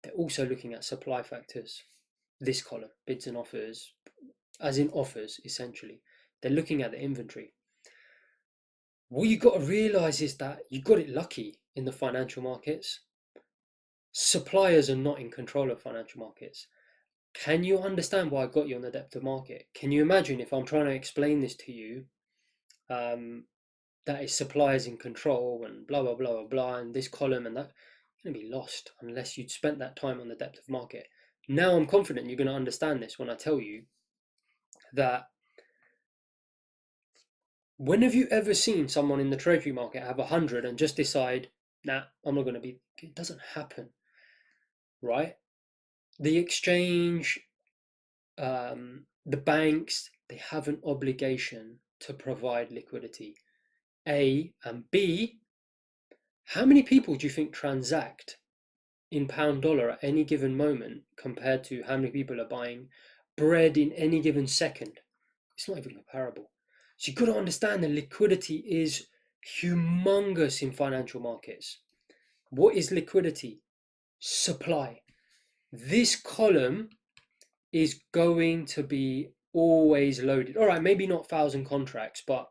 they're also looking at supply factors. This column, bids and offers, as in offers, essentially. They're looking at the inventory. What you got to realize is that you got it lucky in the financial markets. Suppliers are not in control of financial markets. Can you understand why I got you on the depth of market? Can you imagine if I'm trying to explain this to you, that is suppliers in control and blah, blah, blah, blah, blah, and this column and that, you're going to be lost unless you'd spent that time on the depth of market. Now I'm confident you're going to understand this when I tell you that when have you ever seen someone in the treasury market have 100 and just decide, nah, I'm not going to be, it doesn't happen, right? The exchange, the banks, they have an obligation to provide liquidity. A, and B, how many people do you think transact in pound dollar at any given moment compared to how many people are buying bread in any given second? It's not even comparable. So you've got to understand that liquidity is humongous in financial markets. What is liquidity? Supply. This column is going to be always loaded. All right, maybe not 1,000 contracts, but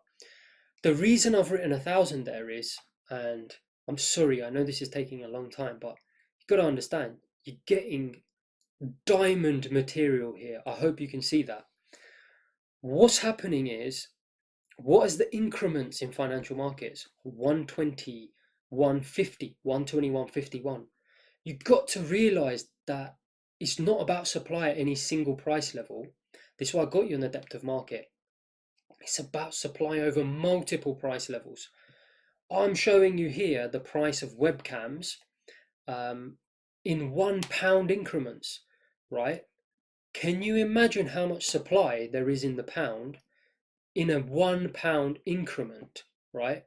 the reason I've written 1,000 there is, and I'm sorry, I know this is taking a long time, but you've got to understand, you're getting diamond material here. I hope you can see that. What's happening is, what is the increments in financial markets? 120, 150, 120, 151. You've got to realize that it's not about supply at any single price level. This is why I got you on the depth of market. It's about supply over multiple price levels. I'm showing you here the price of webcams in £1 increments, right? Can you imagine how much supply there is in the pound in a £1 increment, right?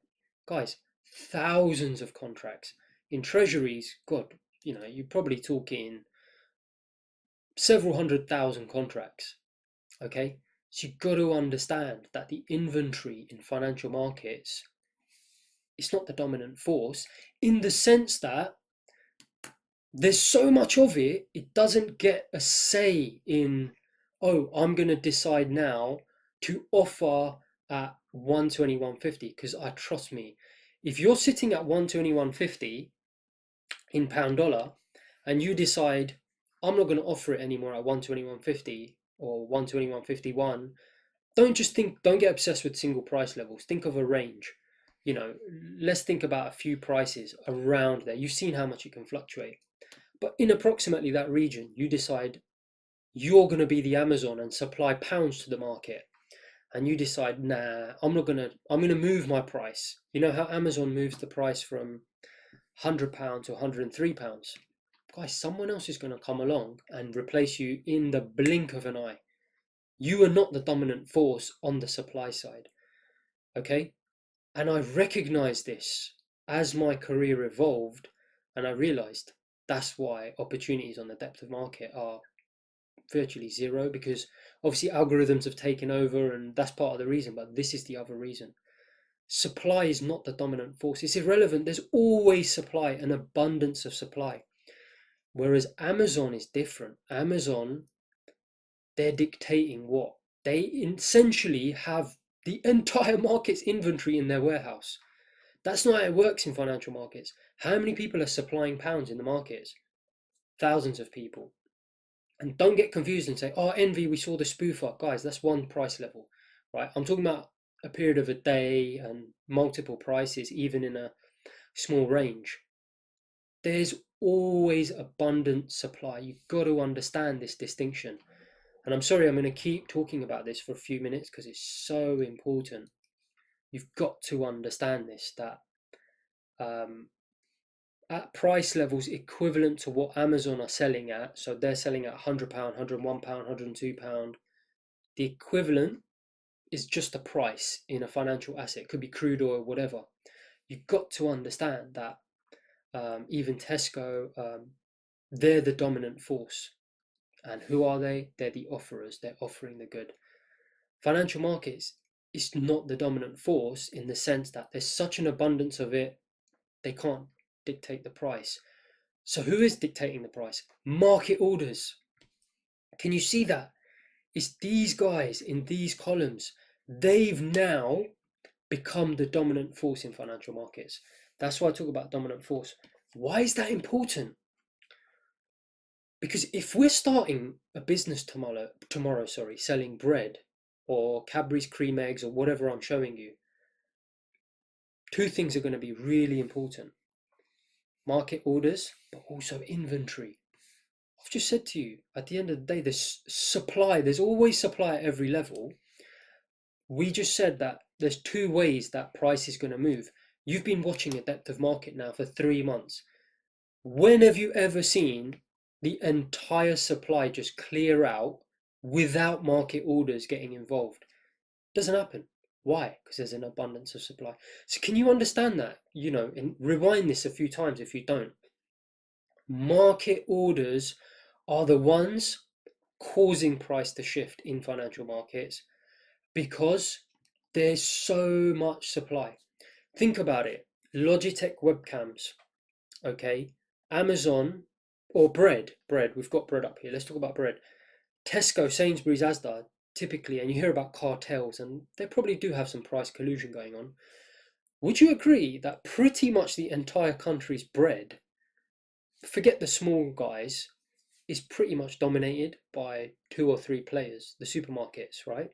Guys, thousands of contracts. In treasuries, God, you're probably talking several 100,000 contracts, okay? So you've got to understand that the inventory in financial markets, it's not the dominant force in the sense that there's so much of it, it doesn't get a say in, oh, I'm going to decide now to offer at 120, 150, because trust me, if you're sitting at 120, 150 in pound dollar and you decide, I'm not going to offer it anymore at 120, 150 or 120, 151, don't get obsessed with single price levels. Think of a range. Let's think about a few prices around there. You've seen how much it can fluctuate. But in approximately that region, you decide you're going to be the Amazon and supply pounds to the market. And you decide, nah, I'm going to move my price. You know how Amazon moves the price from £100 to £103? Guys, someone else is going to come along and replace you in the blink of an eye. You are not the dominant force on the supply side. Okay? And I recognized this as my career evolved, and I realized that's why opportunities on the depth of market are virtually zero, because obviously algorithms have taken over, and that's part of the reason, but this is the other reason. Supply is not the dominant force. It's irrelevant. There's always supply, an abundance of supply. Whereas Amazon is different. Amazon, they're dictating what? They essentially have the entire market's inventory in their warehouse. That's not how it works in financial markets. How many people are supplying pounds in the markets? Thousands of people. And don't get confused and say, oh, Envy, we saw the spoofer. Guys, that's one price level, right? I'm talking about a period of a day and multiple prices, even in a small range. There's always abundant supply. You've got to understand this distinction. And I'm sorry, I'm going to keep talking about this for a few minutes because it's so important. You've got to understand this, that at price levels equivalent to what Amazon are selling at, so they're selling at £100, £101, £102, the equivalent is just a price in a financial asset. It could be crude oil, whatever. You've got to understand that even Tesco, they're the dominant force. And who are they? They're the offerers. They're offering the good. Financial markets is not the dominant force in the sense that there's such an abundance of it, they can't dictate the price. So who is dictating the price? Market orders. Can you see that? It's these guys in these columns. They've now become the dominant force in financial markets. That's why I talk about dominant force. Why is that important? Because if we're starting a business tomorrow, selling bread or Cadbury's cream eggs or whatever I'm showing you, two things are going to be really important. Market orders, but also inventory. I've just said to you, at the end of the day, there's supply. There's always supply at every level. We just said that there's two ways that price is going to move. You've been watching a depth of market now for 3 months. When have you ever seen the entire supply just clear out without market orders getting involved? Doesn't happen. Why? Because there's an abundance of supply. So can you understand that? And rewind this a few times if you don't. Market orders are the ones causing price to shift in financial markets because there's so much supply. Think about it. Logitech webcams, okay? Amazon or bread. We've got bread up here. Let's talk about bread. Tesco, Sainsbury's, Asda, typically, and you hear about cartels, and they probably do have some price collusion going on. Would you agree that pretty much the entire country's bread, forget the small guys, is pretty much dominated by 2 or 3 players, the supermarkets, right?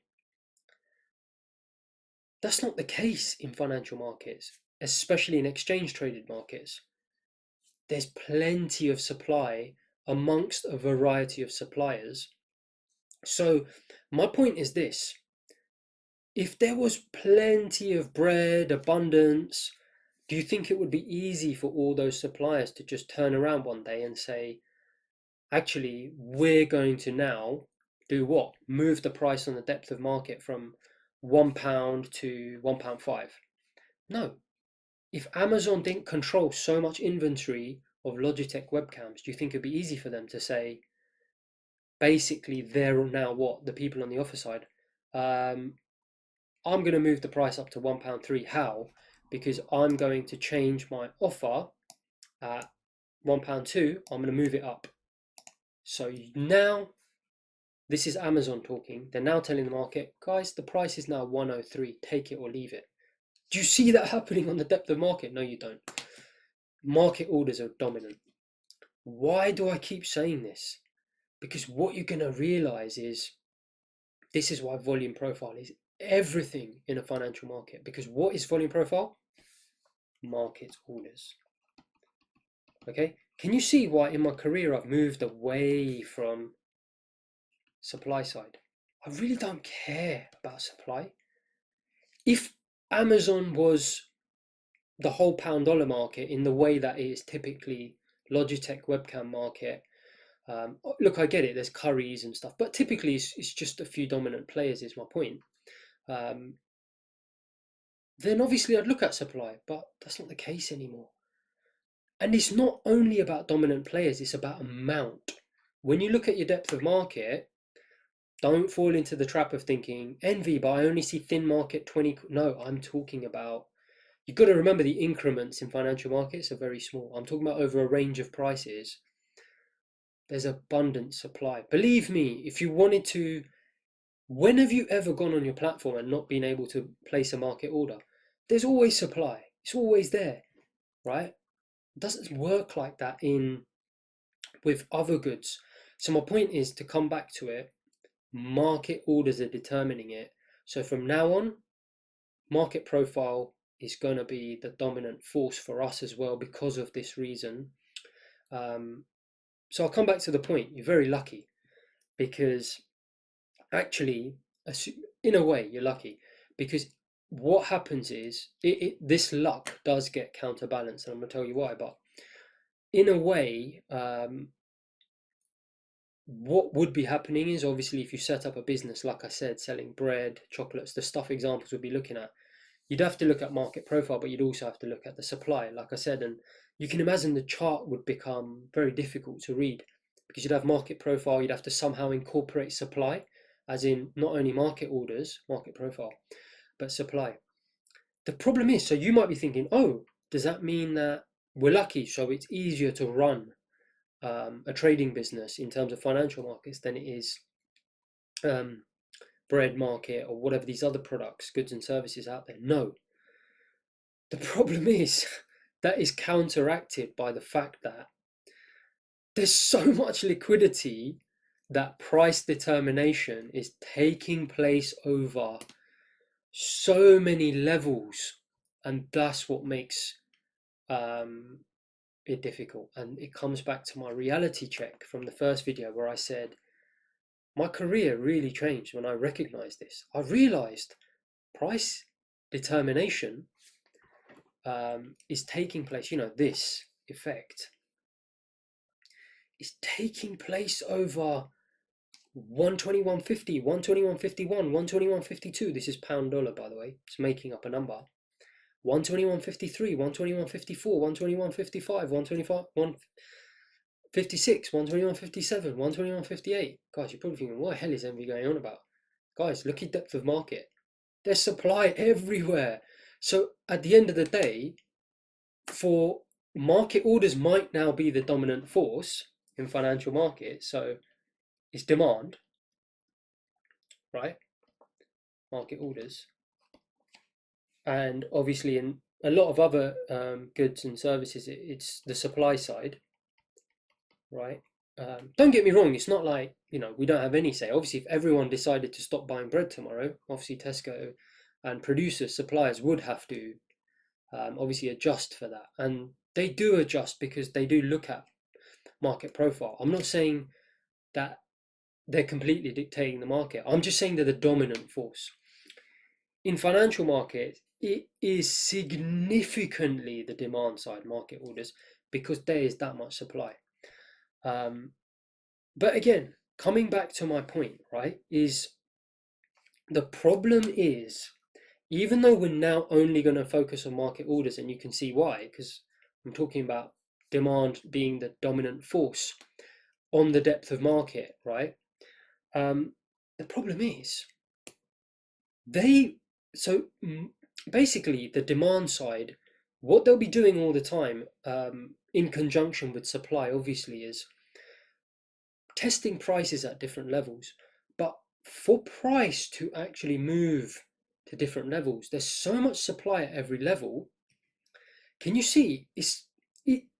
That's not the case in financial markets, especially in exchange traded markets. There's plenty of supply amongst a variety of suppliers. So my point is this: if there was plenty of bread, abundance, do you think it would be easy for all those suppliers to just turn around one day and say, actually, we're going to now do what? Move the price on the depth of market from £1 to £1.5? No. If Amazon didn't control so much inventory of Logitech webcams, do you think it'd be easy for them to say, basically, they're now what? The people on the offer side. I'm going to move the price up to £1.3. How? Because I'm going to change my offer at £1.2. I'm going to move it up. So now, this is Amazon talking. They're now telling the market, guys, the price is now 103. Take it or leave it. Do you see that happening on the depth of market? No, you don't. Market orders are dominant. Why do I keep saying this? Because what you're going to realize is this is why volume profile is everything in a financial market. Because what is volume profile? Market orders. Okay, can you see why in my career I've moved away from supply side? I really don't care about supply. If Amazon was the whole pound dollar market in the way that it is typically Logitech webcam market, Look, I get it. There's Currys and stuff, but typically it's just a few dominant players. Is my point. Um, then obviously I'd look at supply, but that's not the case anymore. And it's not only about dominant players; it's about amount. When you look at your depth of market, don't fall into the trap of thinking envy, but I only see thin market 20. No, I'm talking about, you've got to remember the increments in financial markets are very small. I'm talking about over a range of prices. There's abundant supply. Believe me, if you wanted to, when have you ever gone on your platform and not been able to place a market order? There's always supply. It's always there, right? It doesn't work like that in with other goods. So my point is to come back to it. Market orders are determining it. So from now on, market profile is going to be the dominant force for us as well because of this reason. So I'll come back to the point. You're very lucky because actually, in a way, you're lucky because what happens is this luck does get counterbalanced, and I'm going to tell you why. But in a way, what would be happening is obviously if you set up a business, like I said, selling bread, chocolates, the stuff examples we'll be looking at, you'd have to look at market profile, but you'd also have to look at the supply, like I said, and you can imagine the chart would become very difficult to read because you'd have market profile, you'd have to somehow incorporate supply, as in not only market orders, market profile, but supply. The problem is, so you might be thinking, oh, does that mean that we're lucky, so it's easier to run a trading business in terms of financial markets than it is bread market or whatever these other products, goods and services out there? No. The problem is that is counteracted by the fact that there's so much liquidity that price determination is taking place over so many levels, and that's what makes it difficult. And it comes back to my reality check from the first video where I said my career really changed when I recognized this. I realized price determination is taking place, this effect is taking place over 121.50, 121.51, 121.52. This is pound dollar, by the way. It's making up a number. 121.53, 121.54, 121.55, 125, 156, 121.57, 121.58. Guys, you're probably thinking, what the hell is envy going on about? Guys, look at depth of market. There's supply everywhere. So at the end of the day, for market orders might now be the dominant force in financial markets. So it's demand, right? Market orders. And obviously in a lot of other goods and services, it's the supply side, right? Don't get me wrong, it's not like, we don't have any say. Obviously, if everyone decided to stop buying bread tomorrow, obviously Tesco and producers, suppliers would have to obviously adjust for that. And they do adjust because they do look at market profile. I'm not saying that they're completely dictating the market. I'm just saying they're the dominant force. In financial markets, it is significantly the demand side market orders because there is that much supply. But again, coming back to my point, right, is the problem is, even though we're now only going to focus on market orders, and you can see why, because I'm talking about demand being the dominant force on the depth of market, right? The problem is basically the demand side, what they'll be doing all the time in conjunction with supply, obviously, is testing prices at different levels. But for price to actually move to different levels, there's so much supply at every level. Can you see?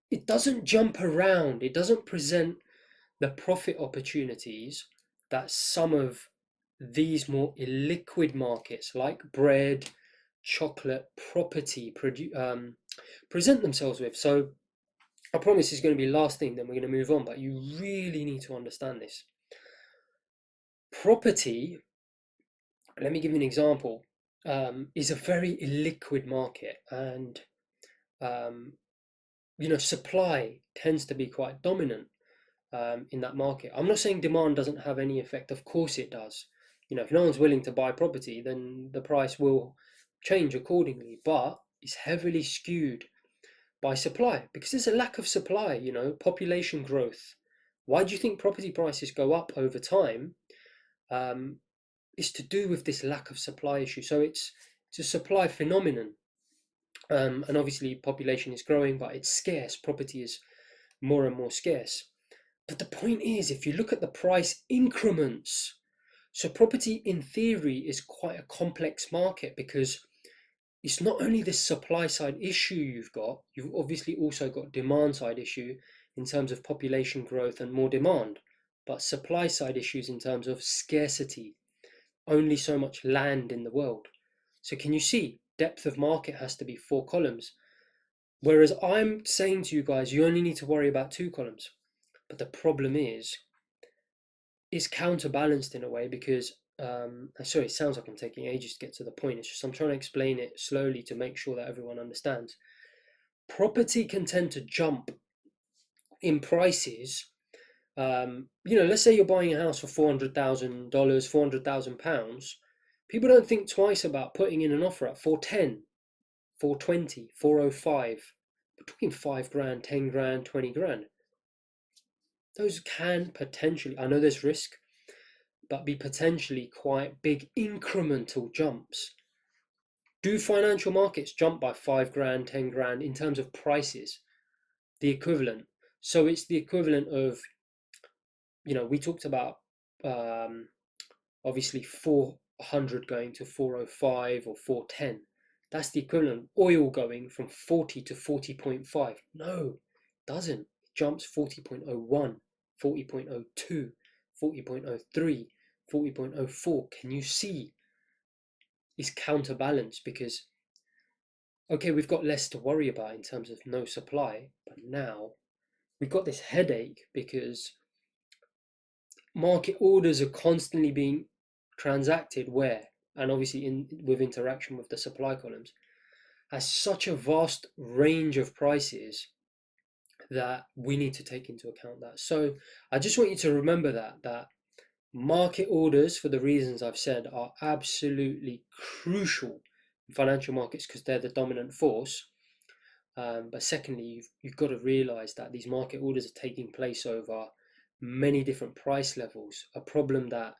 It doesn't jump around. It doesn't present the profit opportunities that some of these more illiquid markets like bread, chocolate, property present themselves with. So I promise this is going to be the last thing, then we're going to move on, but you really need to understand this. Property, let me give you an example, is a very illiquid market, and supply tends to be quite dominant. in that market. I'm not saying demand doesn't have any effect. Of course it does. If no one's willing to buy property, then the price will change accordingly. But it's heavily skewed by supply because there's a lack of supply, population growth. Why do you think property prices go up over time? It's to do with this lack of supply issue. So it's a supply phenomenon. And obviously population is growing, but it's scarce. Property is more and more scarce. But the point is, if you look at the price increments, so property in theory is quite a complex market because it's not only this supply side issue you've obviously also got demand side issue in terms of population growth and more demand, but supply side issues in terms of scarcity, only so much land in the world. So can you see, depth of market has to be 4 columns. Whereas I'm saying to you guys, you only need to worry about 2 columns. But the problem is, it's counterbalanced in a way because, sorry, it sounds like I'm taking ages to get to the point. It's just I'm trying to explain it slowly to make sure that everyone understands. Property can tend to jump in prices. Let's say you're buying a house for $400,000, £400,000. People don't think twice about putting in an offer at 410, 420, 405. We're talking 5 grand, 10 grand, 20 grand. Those can potentially, I know there's risk, but be potentially quite big incremental jumps. Do financial markets jump by 5 grand, 10 grand in terms of prices? The equivalent. So it's the equivalent of, we talked about obviously 400 going to 405 or 410. That's the equivalent. Oil going from 40 to 40.5. No, it doesn't. It jumps 40.01, 40.02, 40.03, 40.04. Can you see? It's counterbalanced because, okay, we've got less to worry about in terms of no supply, but now we've got this headache because market orders are constantly being transacted where, and obviously with interaction with the supply columns, has such a vast range of prices that we need to take into account that. So I just want you to remember that market orders, for the reasons I've said, are absolutely crucial in financial markets because they're the dominant force. But secondly, you've got to realize that these market orders are taking place over many different price levels, a problem that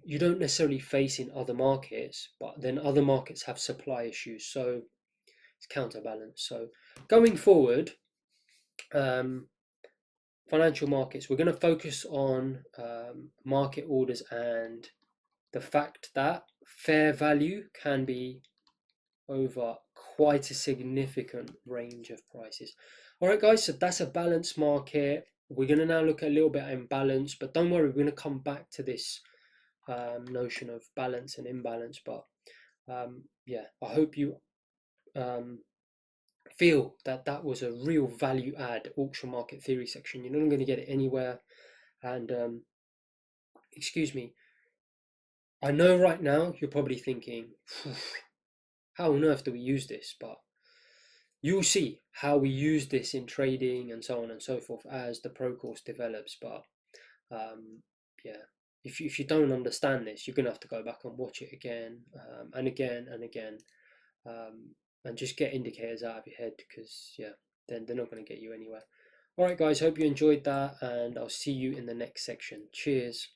you don't necessarily face in other markets, but then other markets have supply issues, so it's counterbalanced. So going forward, financial markets, we're going to focus on market orders and the fact that fair value can be over quite a significant range of prices. All right, guys, so that's a balanced market. We're going to now look a little bit at imbalance, but don't worry, we're going to come back to this notion of balance and imbalance. But yeah, I hope you feel that was a real value add auction market theory section. You're not going to get it anywhere. And excuse me, I know right now you're probably thinking, how on earth do we use this? But you'll see how we use this in trading and so on and so forth as the pro course develops. But yeah, if you don't understand this, you're gonna have to go back and watch it again and again and again, and just get indicators out of your head because yeah, then they're not going to get you anywhere. All right, guys, hope you enjoyed that, and I'll see you in the next section. Cheers.